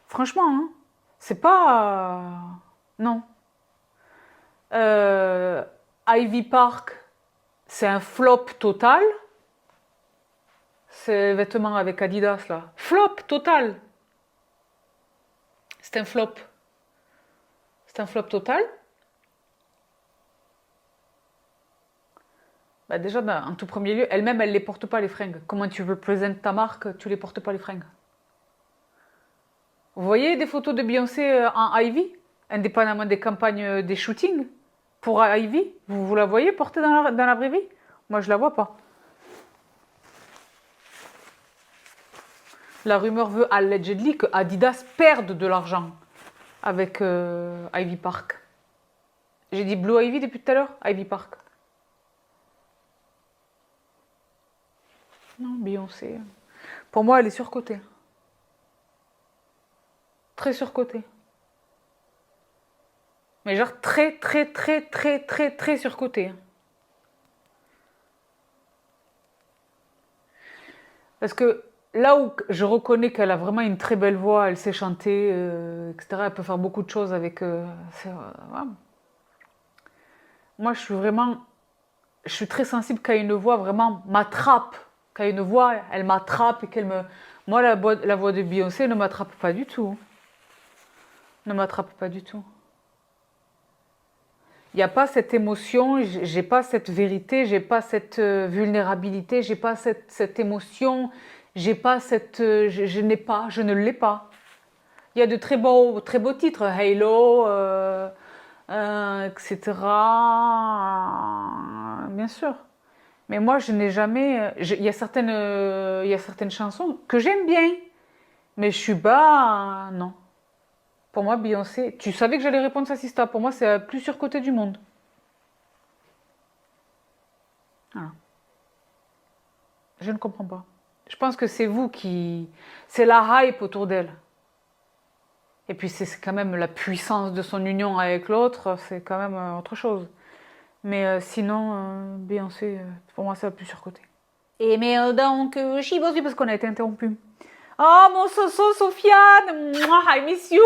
Franchement, hein, c'est pas. Non. Euh, Ivy Park, c'est un flop total. Ces vêtements avec Adidas là. Flop total. C'est un flop. C'est un flop total. Bah déjà, en tout premier lieu, elle-même, elle ne les porte pas les fringues. Comment tu représentes ta marque, tu les portes pas les fringues. Vous voyez des photos de Beyoncé en Ivy, indépendamment des campagnes, des shootings pour Ivy, vous la voyez portée dans la vraie vie? Moi, je la vois pas. La rumeur veut allegedly que Adidas perde de l'argent avec Ivy Park. J'ai dit Blue Ivy depuis tout à l'heure, Ivy Park. Non, Beyoncé. Pour moi, elle est surcotée. Très surcotée. Mais genre très, très, très, très, très, très surcotée. Parce que là où je reconnais qu'elle a vraiment une très belle voix, elle sait chanter, etc. Elle peut faire beaucoup de choses avec. Voilà. Moi, je suis très sensible quand une voix vraiment m'attrape. Quand une voix, elle m'attrape et qu'elle me. Moi, la voix de Beyoncé ne m'attrape pas du tout. Ne m'attrape pas du tout. Il n'y a pas cette émotion, j'ai pas cette vérité, j'ai pas cette vulnérabilité, j'ai pas cette émotion, j'ai pas cette, je n'ai pas, je ne l'ai pas. Il y a de très beaux titres, Halo, etc. Bien sûr. Mais moi, je n'ai jamais. Il y a certaines chansons que j'aime bien, mais je suis pas. Non. Pour moi, Beyoncé. Tu savais que j'allais répondre ça, Sista. Pour moi, c'est la plus surcotée du monde. Voilà. Je ne comprends pas. Je pense que c'est vous qui. C'est la hype autour d'elle. Et puis, c'est quand même la puissance de son union avec l'autre, c'est quand même autre chose. Mais sinon, Beyoncé, pour moi, c'est la plus surcotée. Et mais donc, Shibosu, parce qu'on a été interrompu. Oh, mon Soso, Sofiane, I miss you.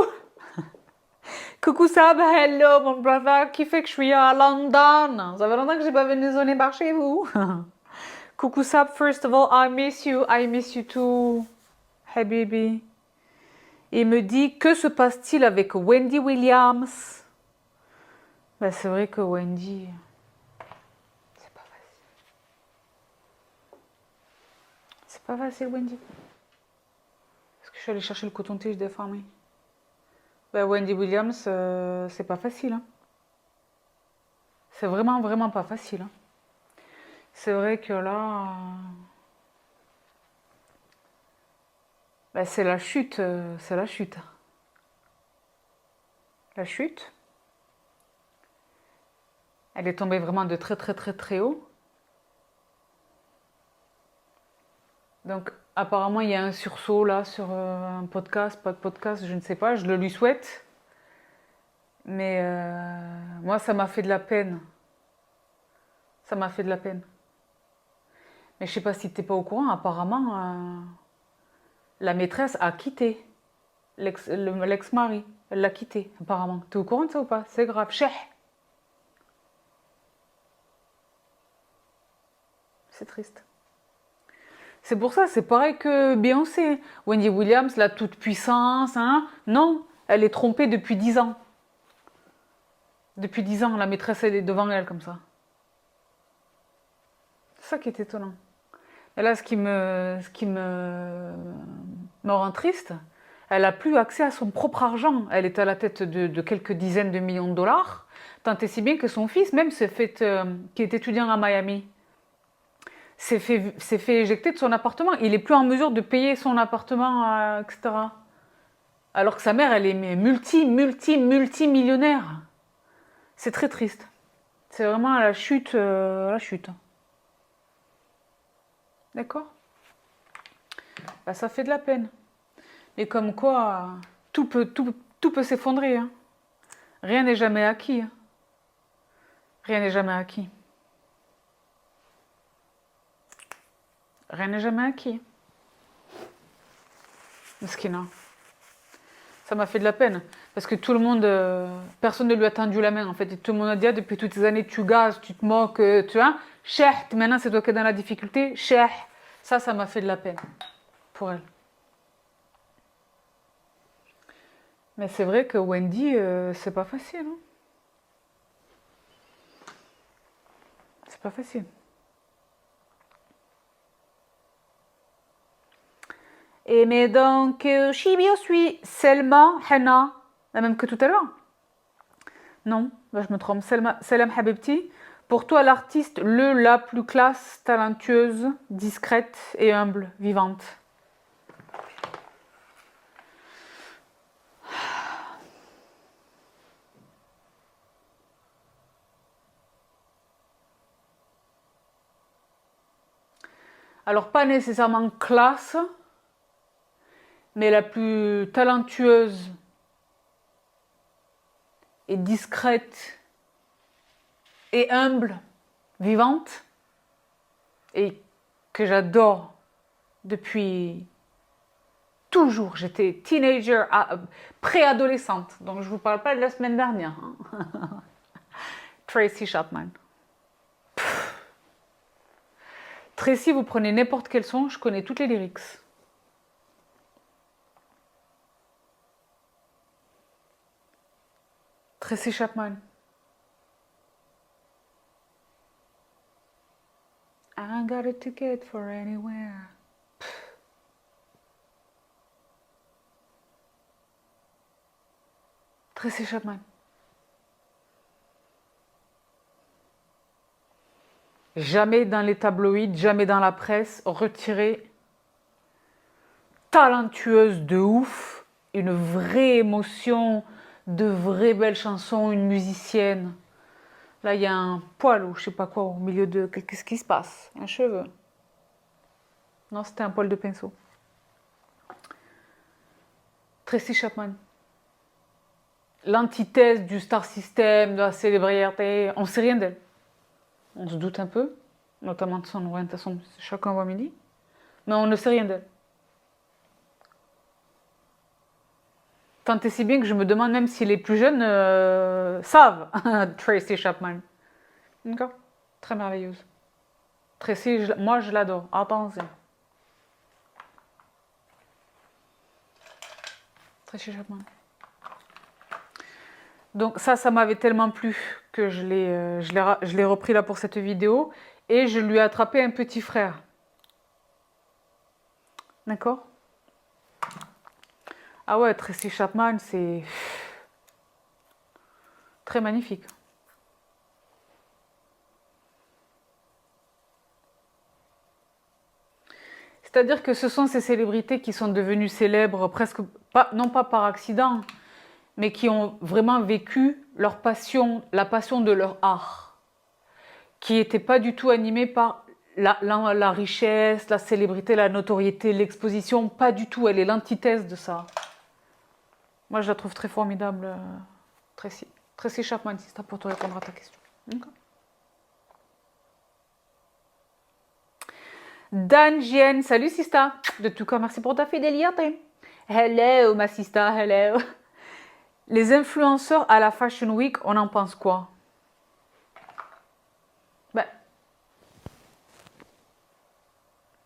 Coucou Sab, hello mon brother, qui fait que je suis à London. Ça fait longtemps que j'ai pas venu zoner par chez vous. Coucou Sab, first of all, I miss you too, Habibi. Il me dit, que se passe-t-il avec Wendy Williams? Ben, c'est vrai que Wendy, c'est pas facile. C'est pas facile, Wendy. Est-ce que je suis allée chercher le coton-tige des femmes? Ben, Wendy Williams, c'est pas facile. Hein. C'est vraiment, vraiment pas facile. Hein. C'est vrai que là, ben, c'est la chute, c'est la chute. La chute. Elle est tombée vraiment de très, très, très, très haut. Donc, apparemment, il y a un sursaut là sur un podcast, pas de podcast, je ne sais pas, je le lui souhaite. Mais moi, ça m'a fait de la peine. Ça m'a fait de la peine. Mais je sais pas si t'es pas au courant, apparemment, la maîtresse a quitté l'ex-mari. Elle l'a quitté, apparemment. T'es au courant de ça ou pas? C'est grave. Cheh. C'est triste. C'est pour ça, c'est pareil que Beyoncé. Wendy Williams, la toute-puissance, hein? Non, elle est trompée depuis 10 ans. Depuis 10 ans, la maîtresse, elle est devant elle comme ça. C'est ça qui est étonnant. Et là, me rend triste, elle n'a plus accès à son propre argent. Elle est à la tête de quelques dizaines de millions de dollars. Tant et si bien que son fils, même, qui est étudiant à Miami, s'est fait éjecter de son appartement. Il est plus en mesure de payer son appartement, etc. Alors que sa mère, elle est multimillionnaire. C'est très triste. C'est vraiment la chute, la chute. D'accord? Bah, ça fait de la peine. Mais comme quoi, tout peut s'effondrer, hein. Rien n'est jamais acquis, hein. Rien n'est jamais acquis. Rien n'est jamais acquis. Mesquina. Ça m'a fait de la peine. Parce que tout le monde, personne ne lui a tendu la main en fait. Et tout le monde a dit, ah, depuis toutes ces années, tu gazes, tu te moques, tu vois. Cheikh, maintenant c'est toi qui es dans la difficulté. Cheikh. Ça m'a fait de la peine pour elle. Mais c'est vrai que Wendy, c'est pas facile, hein. C'est pas facile. Et mais donc, Shibio suis Selma Hena, la même que tout à l'heure. Non, là je me trompe. Selam Habibti. Pour toi, l'artiste, la plus classe, talentueuse, discrète et humble, vivante. Alors, pas nécessairement classe, mais la plus talentueuse et discrète et humble, vivante, et que j'adore depuis toujours. J'étais teenager, préadolescente, donc je ne vous parle pas de la semaine dernière, hein. Tracy Chapman. Tracy, vous prenez n'importe quel son, je connais toutes les lyrics. Tracy Chapman. I got a ticket for anywhere. Tracy Chapman. Jamais dans les tabloïds, jamais dans la presse, retirée, talentueuse de ouf, une vraie émotion, de vraies belles chansons, une musicienne. Là, il y a un poil ou je sais pas quoi au milieu de... Qu'est-ce qui se passe? Un cheveu. Non, c'était un poil de pinceau. Tracy Chapman. L'antithèse du star system, de la célébrité. On ne sait rien d'elle. On se doute un peu, notamment de son orientation, chacun voit midi. Mais on ne sait rien d'elle. Tant et si bien que je me demande même si les plus jeunes savent Tracy Chapman. D'accord? Très merveilleuse. Tracy, moi je l'adore. Attention. Tracy Chapman. Donc ça m'avait tellement plu que je l'ai repris là pour cette vidéo. Et je lui ai attrapé un petit frère. D'accord? Ah ouais, Tracy Chapman, c'est très magnifique. C'est-à-dire que ce sont ces célébrités qui sont devenues célèbres presque, non pas par accident, mais qui ont vraiment vécu leur passion, la passion de leur art, qui n'était pas du tout animée par la richesse, la célébrité, la notoriété, l'exposition, pas du tout, elle est l'antithèse de ça. Moi, je la trouve très formidable, Tracy. Tracy Chapman, si c'est pour te répondre à ta question. D'accord. Dan Jien, salut Sista. De tout cas, merci pour ta fidélité. Hello, ma Sista, hello. Les influenceurs à la Fashion Week, on en pense quoi? Ben,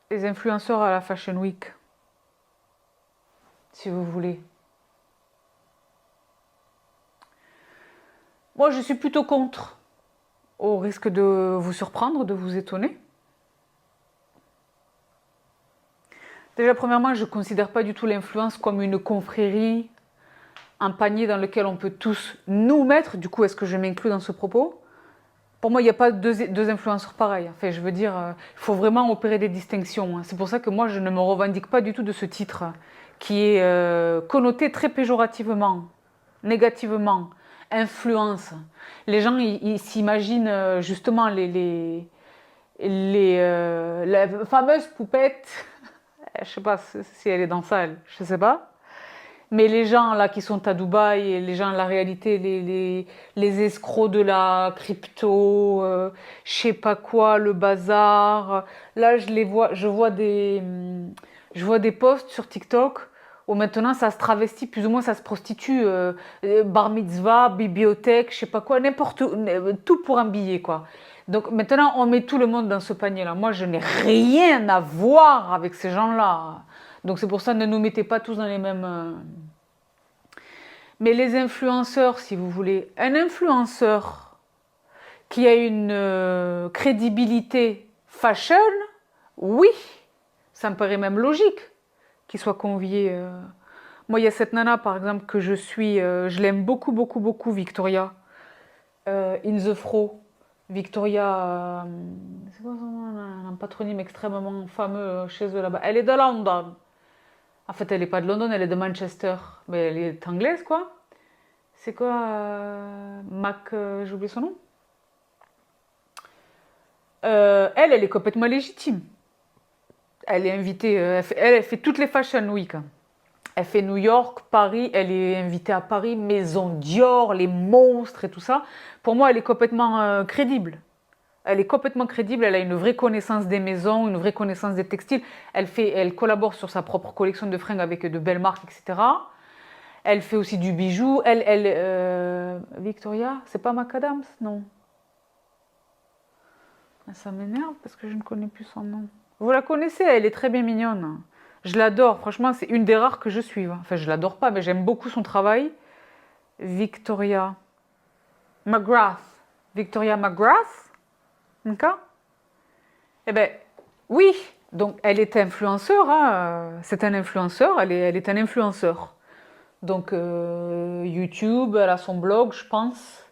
les influenceurs à la Fashion Week, si vous voulez. Moi, je suis plutôt contre, au risque de vous surprendre, de vous étonner. Déjà, premièrement, je ne considère pas du tout l'influence comme une confrérie, un panier dans lequel on peut tous nous mettre. Du coup, est-ce que je m'inclus dans ce propos? Pour moi, il n'y a pas deux influenceurs pareils. Enfin, je veux dire, il faut vraiment opérer des distinctions, hein. C'est pour ça que moi, je ne me revendique pas du tout de ce titre qui est connoté très péjorativement, négativement, influence. Les gens, ils s'imaginent justement la fameuse poupette. Je sais pas si elle est dans ça, elle. Je sais pas. Mais les gens là qui sont à Dubaï, et les gens, la réalité, les escrocs de la crypto, je sais pas quoi, le bazar. Là, je vois des posts sur TikTok où maintenant ça se travestit, plus ou moins ça se prostitue. Bar mitzvah, bibliothèque, je sais pas quoi, n'importe où, tout pour un billet quoi. Donc maintenant on met tout le monde dans ce panier-là. Moi je n'ai rien à voir avec ces gens-là. Donc c'est pour ça ne nous mettez pas tous dans les mêmes. Mais les influenceurs, si vous voulez, un influenceur qui a une crédibilité fashion, oui, ça me paraît même logique qu'il soit convié. Moi, il y a cette nana, par exemple, que je suis, je l'aime beaucoup, beaucoup, beaucoup, Victoria, In The Fro. Victoria, c'est quoi son nom, un patronyme extrêmement fameux chez eux là-bas. Elle est de London. En fait, elle n'est pas de London, elle est de Manchester. Mais elle est anglaise, quoi. C'est quoi j'ai oublié son nom. Elle est complètement légitime. Elle est invitée, elle fait toutes les Fashion Week, hein. Elle fait New York, Paris, elle est invitée à Paris, Maison Dior, les monstres et tout ça. Pour moi, elle est complètement crédible. Elle est complètement crédible, elle a une vraie connaissance des maisons, une vraie connaissance des textiles. Elle collabore sur sa propre collection de fringues avec de belles marques, etc. Elle fait aussi du bijou. Victoria, c'est pas Macadams, non. Ça m'énerve parce que je ne connais plus son nom. Vous la connaissez, elle est très bien mignonne. Je l'adore, franchement, c'est une des rares que je suive. Enfin, je l'adore pas, mais j'aime beaucoup son travail. Victoria McGrath. Victoria McGrath, ok. Eh ben, oui, donc elle est influenceur, hein. C'est un influenceur, elle est un influenceur. Donc YouTube, elle a son blog, je pense.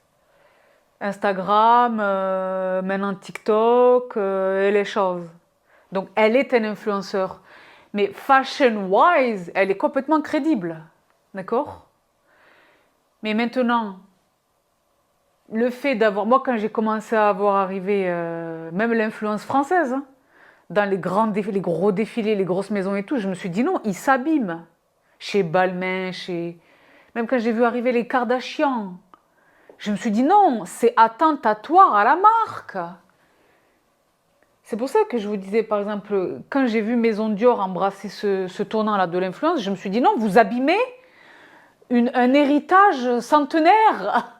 Instagram, maintenant TikTok, et les choses. Donc elle est un influenceur. Mais fashion-wise, elle est complètement crédible. D'accord? Mais maintenant, le fait d'avoir... Moi, quand j'ai commencé à avoir arrivé, même l'influence française, hein, dans les gros défilés, les grosses maisons et tout, je me suis dit non, ils s'abîment. Chez Balmain, même quand j'ai vu arriver les Kardashians, je me suis dit non, c'est attentatoire à la marque. C'est pour ça que je vous disais, par exemple, quand j'ai vu Maison Dior embrasser ce tournant-là de l'influence, je me suis dit non, vous abîmez un héritage centenaire,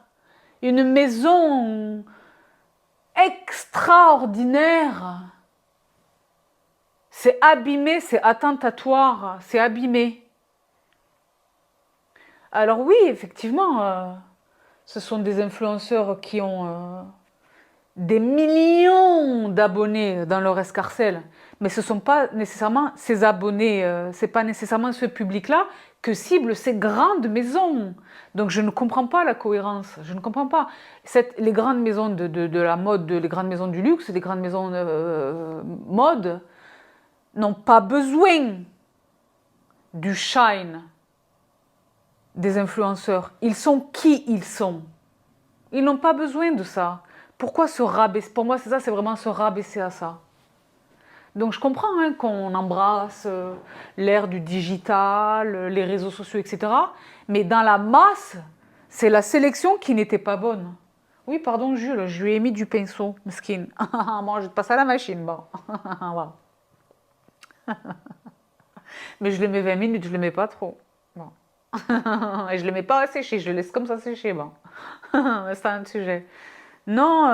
une maison extraordinaire. C'est abîmé, c'est attentatoire, c'est abîmé. Alors oui, effectivement, ce sont des influenceurs qui ont des millions d'abonnés dans leur escarcelle, mais ce ne sont pas nécessairement ces abonnés, c'est pas nécessairement ce public-là que ciblent ces grandes maisons. Donc je ne comprends pas la cohérence, je ne comprends pas. Les grandes maisons de la mode, les grandes maisons du luxe, les grandes maisons mode, n'ont pas besoin du shine des influenceurs. Ils sont qui ils sont. Ils n'ont pas besoin de ça. Pourquoi se rabaisser? Pour moi, c'est ça, c'est vraiment se rabaisser à ça. Donc je comprends hein, qu'on embrasse l'ère du digital, les réseaux sociaux, etc. Mais dans la masse, c'est la sélection qui n'était pas bonne. Oui, pardon, Jules, je lui ai mis du pinceau, mesquine. Moi, je te passe à la machine, bon. Voilà. Mais je le mets 20 minutes, je le mets pas trop. Bon. Et je le mets pas à sécher, je le laisse comme ça sécher, bon. C'est un sujet. Non,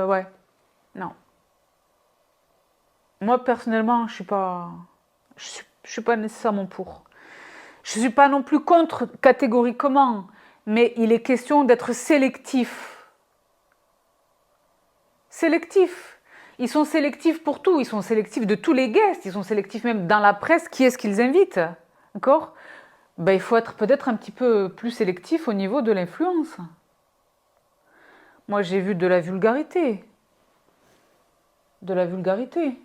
ouais, non. Moi, personnellement, je suis pas nécessairement pour. Je suis pas non plus contre catégoriquement, mais il est question d'être sélectif. Sélectif. Ils sont sélectifs pour tout. Ils sont sélectifs de tous les guests. Ils sont sélectifs même dans la presse. Qui est-ce qu'ils invitent? D'accord? Ben, il faut être peut-être un petit peu plus sélectif au niveau de l'influence. Moi, j'ai vu de la vulgarité. De la vulgarité.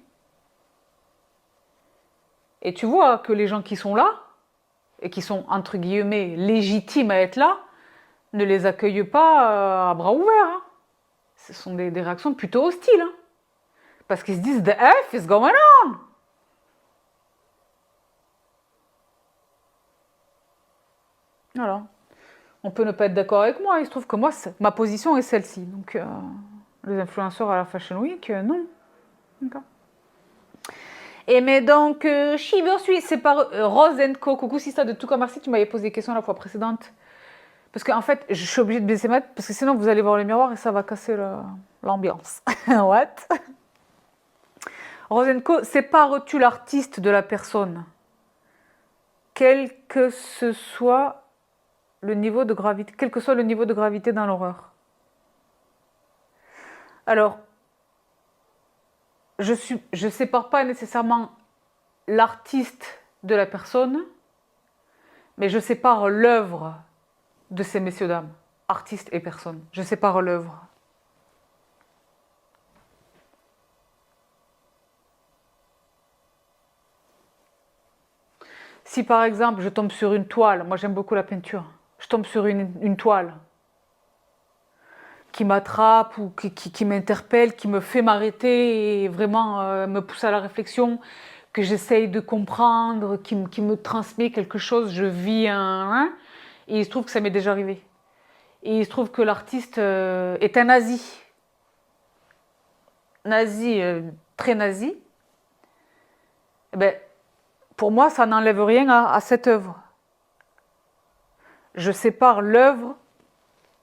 Et tu vois que les gens qui sont là, et qui sont, entre guillemets, légitimes à être là, ne les accueillent pas à bras ouverts. Hein. Ce sont des réactions plutôt hostiles. Hein. Parce qu'ils se disent, the F is going on. Voilà. On peut ne pas être d'accord avec moi. Il se trouve que moi, ma position est celle-ci. Donc, les influenceurs à la Fashion Week, non. D'accord. Et mais donc, Shiver Suisse, c'est par Rose Co. Coucou, Sista de Tout Commerce, tu m'avais posé des questions la fois précédente. Parce qu'en fait, je suis obligée de baisser ma tête, parce que sinon, vous allez voir le miroir et ça va casser l'ambiance. What? Rose Co. Sépares-tu l'artiste de la personne? Quel que ce soit le niveau de gravité, quel que soit le niveau de gravité dans l'horreur. Alors, je sépare pas nécessairement l'artiste de la personne, mais je sépare l'œuvre de ces messieurs dames, artistes et personnes. Je sépare l'œuvre. Si par exemple je tombe sur une toile, moi j'aime beaucoup la peinture, je tombe sur une toile qui m'attrape ou qui m'interpelle, qui me fait m'arrêter et vraiment me pousse à la réflexion, que j'essaye de comprendre, qui me transmet quelque chose, je vis un... Et il se trouve que ça m'est déjà arrivé. Et il se trouve que l'artiste est un nazi. Nazi, très nazi. Eh ben, pour moi, ça n'enlève rien à cette œuvre. Je sépare l'œuvre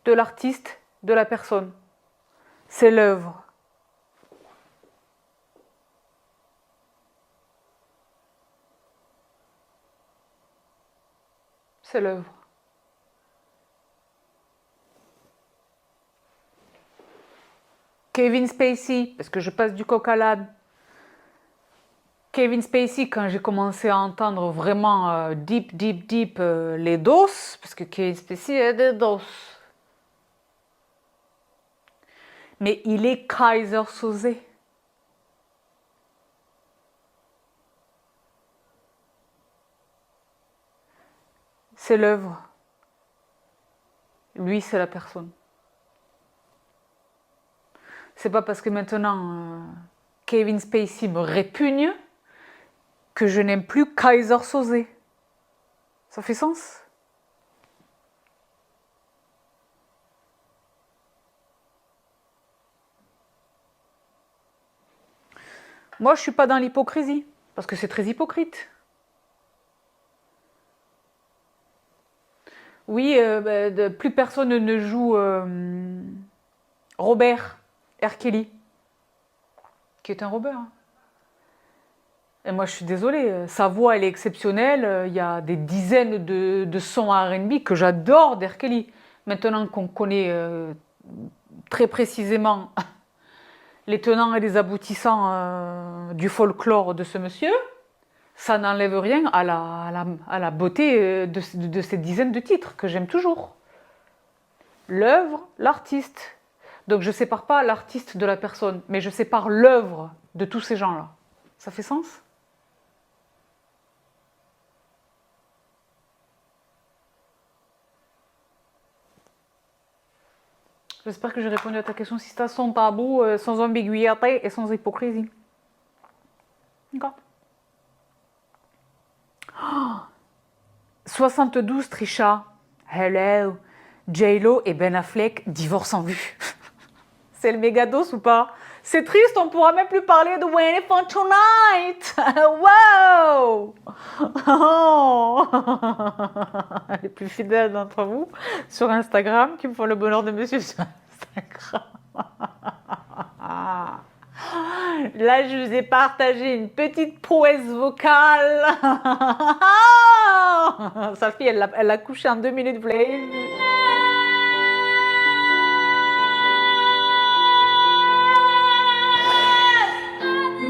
de l'artiste de la personne. C'est l'œuvre. C'est l'œuvre. Kevin Spacey, parce que je passe du coq à l'âne. Kevin Spacey, quand j'ai commencé à entendre vraiment deep les doses, parce que Kevin Spacey a des doses. Mais il est Kaiser Soze. C'est l'œuvre. Lui, c'est la personne. C'est pas parce que maintenant Kevin Spacey me répugne que je n'aime plus Kaiser Soze. Ça fait sens? Moi, je suis pas dans l'hypocrisie, parce que c'est très hypocrite. Oui, plus personne ne joue Robert R. Kelly, qui est un Robert. Hein. Et moi, je suis désolée, sa voix, elle est exceptionnelle. Il y a des dizaines de sons R&B que j'adore d'R. Kelly. Maintenant qu'on connaît très précisément les tenants et les aboutissants du folklore de ce monsieur, ça n'enlève rien à la beauté de ces dizaines de titres que j'aime toujours. L'œuvre, l'artiste. Donc je ne sépare pas l'artiste de la personne, mais je sépare l'œuvre de tous ces gens-là. Ça fait sens? J'espère que j'ai répondu à ta question, si c'est sans tabou, sans ambiguïté et sans hypocrisie. D'accord. 72 Trisha. Hello. J-Lo et Ben Affleck, divorce en vue. C'est le méga dos ou pas? C'est triste, on pourra même plus parler de Waiting for Tonight. Wow. Oh. Les plus fidèles d'entre vous sur Instagram qui me font le bonheur de me suivre sur Instagram. Là, je vous ai partagé une petite prouesse vocale. Sa fille, elle l'a couché en 2 minutes, Blaze.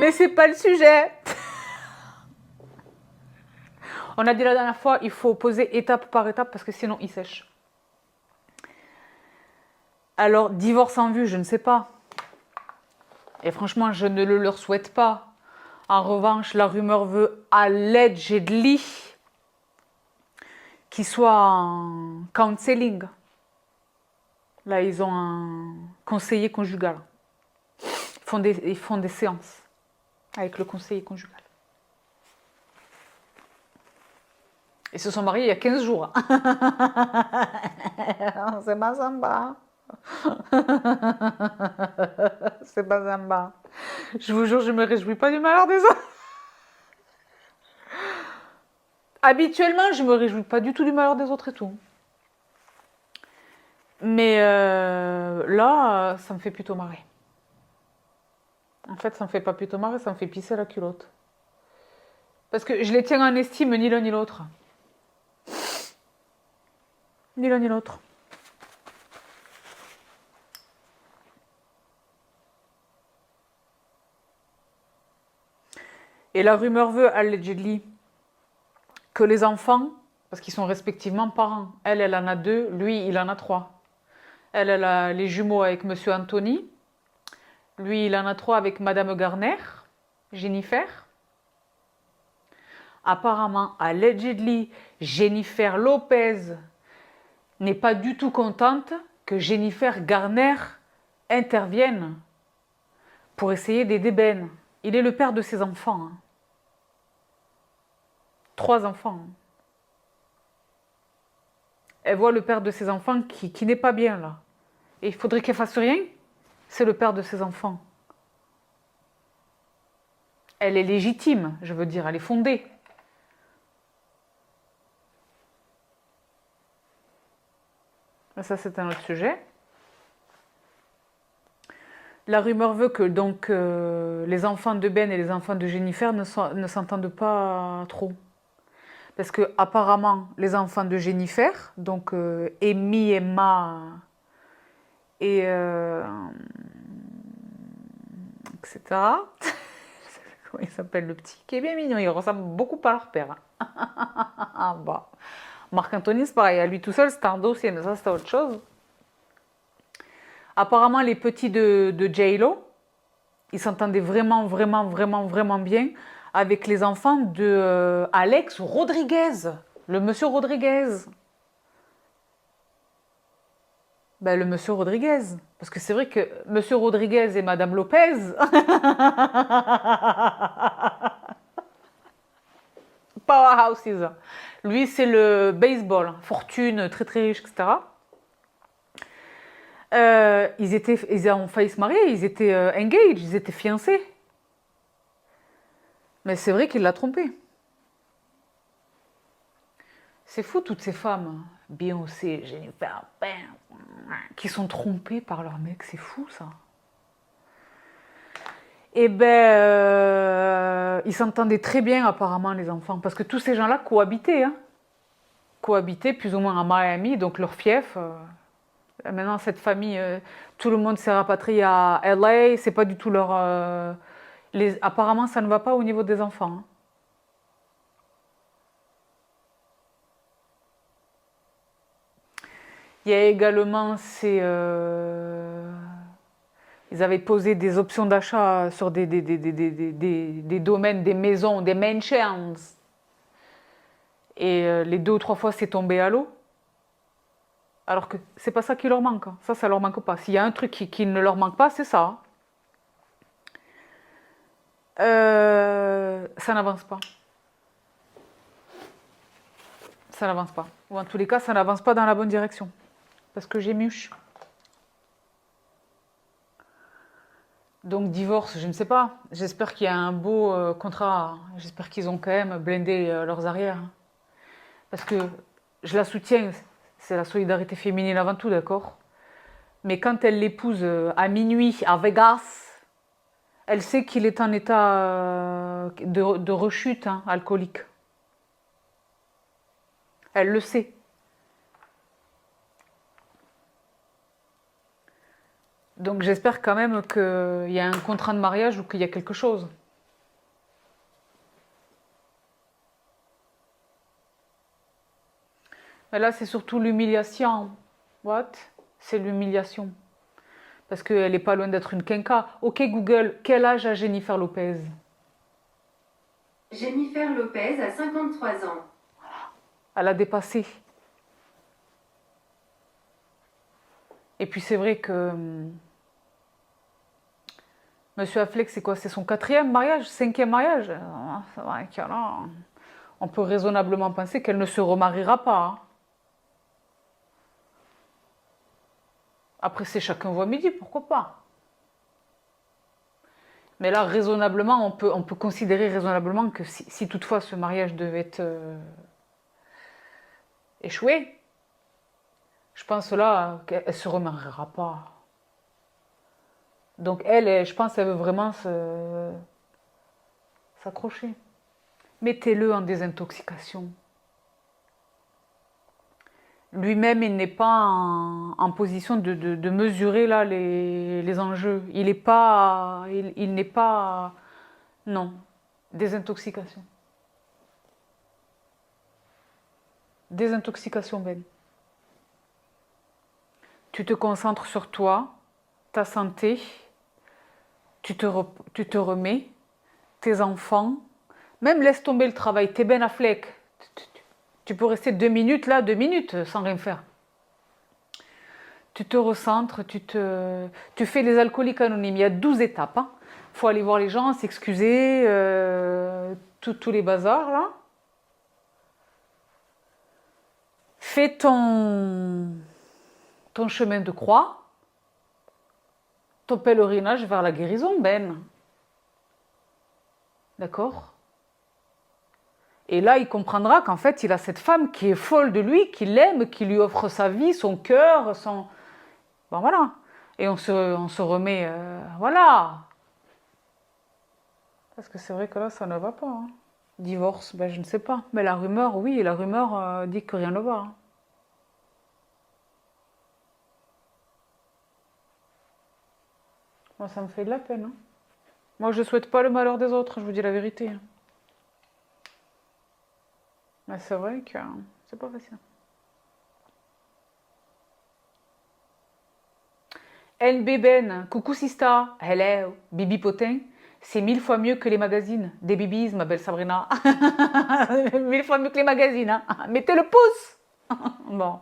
Mais c'est pas le sujet. On a dit la dernière fois, il faut poser étape par étape parce que sinon il sèche. Alors, divorce en vue, je ne sais pas. Et franchement, je ne le leur souhaite pas. En revanche, la rumeur veut allegedly qu'ils soient en counseling. Là, ils ont un conseiller conjugal. Ils font des séances avec le conseiller conjugal. Ils se sont mariés il y a 15 jours. C'est pas sympa. C'est pas sympa. Je vous jure, je me réjouis pas du malheur des autres. Habituellement, je me réjouis pas du tout du malheur des autres et tout. Mais là, ça me fait plutôt marrer. En fait, ça me fait pas plutôt marrer, ça me fait pisser la culotte. Parce que je les tiens en estime ni l'un ni l'autre. Ni l'un ni l'autre. Et la rumeur veut, allegedly, que les enfants, parce qu'ils sont respectivement parents, elle en a 2, lui, il en a 3. Elle a les jumeaux avec Monsieur Anthony. Lui, il en a 3 avec Madame Garner, Jennifer. Apparemment, allegedly, Jennifer Lopez n'est pas du tout contente que Jennifer Garner intervienne pour essayer d'aider Ben. Il est le père de ses enfants. Hein. 3 enfants. Hein. Elle voit le père de ses enfants qui n'est pas bien là. Et il faudrait qu'elle fasse rien. C'est le père de ses enfants. Elle est légitime, je veux dire, elle est fondée. Ça, c'est un autre sujet. La rumeur veut que donc les enfants de Ben et les enfants de Jennifer ne s'entendent pas trop. Parce que apparemment, les enfants de Jennifer, donc Amy, Emma et etc. Comment il s'appelle le petit? Qui est bien mignon, il ressemble beaucoup à leur père. Ah bah. Marc-Anthony, c'est pareil, à lui tout seul, c'est un dossier, mais ça, c'est autre chose. Apparemment, les petits de J-Lo, ils s'entendaient vraiment, vraiment, vraiment, vraiment bien avec les enfants de Alex Rodriguez, le monsieur Rodriguez. Ben, le monsieur Rodriguez. Parce que c'est vrai que monsieur Rodriguez et madame Lopez. Powerhouses. Lui, c'est le baseball, fortune, très très riche, etc. Ils ont failli se marier, ils étaient engaged, ils étaient fiancés. Mais c'est vrai qu'il l'a trompée. C'est fou toutes ces femmes, Beyoncé, Jennifer, qui sont trompées par leur mec, c'est fou ça. Eh ben, ils s'entendaient très bien apparemment les enfants, parce que tous ces gens-là cohabitaient, hein. Cohabitaient plus ou moins à Miami, donc leur fief. Maintenant cette famille, tout le monde s'est rapatrié à LA, c'est pas du tout leur... apparemment ça ne va pas au niveau des enfants. Hein. Il y a également ces... ils avaient posé des options d'achat sur des domaines, des maisons, des mansions. Et les 2 ou 3 fois, c'est tombé à l'eau. Alors que c'est pas ça qui leur manque. Hein. Ça leur manque pas. S'il y a un truc qui ne leur manque pas, c'est ça. Ça n'avance pas. Ça n'avance pas. Ou en tous les cas, ça n'avance pas dans la bonne direction. Parce que j'ai muche. Donc divorce, je ne sais pas. J'espère qu'il y a un beau contrat. J'espère qu'ils ont quand même blindé leurs arrières. Parce que je la soutiens, c'est la solidarité féminine avant tout, d'accord? Mais quand elle l'épouse à minuit à Vegas, elle sait qu'il est en état de rechute hein, alcoolique. Elle le sait. Donc j'espère quand même qu'il y a un contrat de mariage ou qu'il y a quelque chose. Mais là, c'est surtout l'humiliation. What? C'est l'humiliation. Parce qu'elle n'est pas loin d'être une quinca. Ok, Google, quel âge a Jennifer Lopez? Jennifer Lopez a 53 ans. Elle a dépassé. Et puis c'est vrai que Monsieur Affleck, c'est quoi? C'est son quatrième mariage, cinquième mariage? C'est vrai que là, on peut raisonnablement penser qu'elle ne se remariera pas, hein. Après, c'est chacun voit midi, pourquoi pas? Mais là, raisonnablement, on peut considérer raisonnablement que si toutefois ce mariage devait être échoué, je pense là qu'elle ne se remariera pas. Donc je pense qu'elle veut vraiment s'accrocher. Mettez-le en désintoxication. Lui-même, il n'est pas en position de mesurer là les enjeux. Il n'est pas, non, désintoxication. Désintoxication, Ben. Tu te concentres sur toi, ta santé, tu te remets, tes enfants, même laisse tomber le travail, t'es Ben Affleck. Tu peux rester 2 minutes là, 2 minutes sans rien faire. Tu te recentres, tu fais les alcooliques anonymes. Il y a 12 étapes, hein. Faut aller voir les gens, s'excuser, tous les bazars là. Fais ton chemin de croix, ton pèlerinage vers la guérison, Ben. D'accord? Et là, il comprendra qu'en fait, il a cette femme qui est folle de lui, qui l'aime, qui lui offre sa vie, son cœur, son... Bon, voilà. Et on se remet... voilà. Parce que c'est vrai que là, ça ne va pas, hein. Divorce, ben, je ne sais pas. Mais la rumeur, oui, la rumeur dit que rien ne va, hein. Moi, ça me fait de la peine, hein. Moi, je ne souhaite pas le malheur des autres, je vous dis la vérité, hein. Mais c'est vrai que c'est pas facile. NB Ben, coucou Sista, hello, Bibi Potin, c'est 1000 fois mieux que les magazines. Des bibis, ma belle Sabrina. 1000 fois mieux que les magazines, hein. Mettez le pouce. Bon.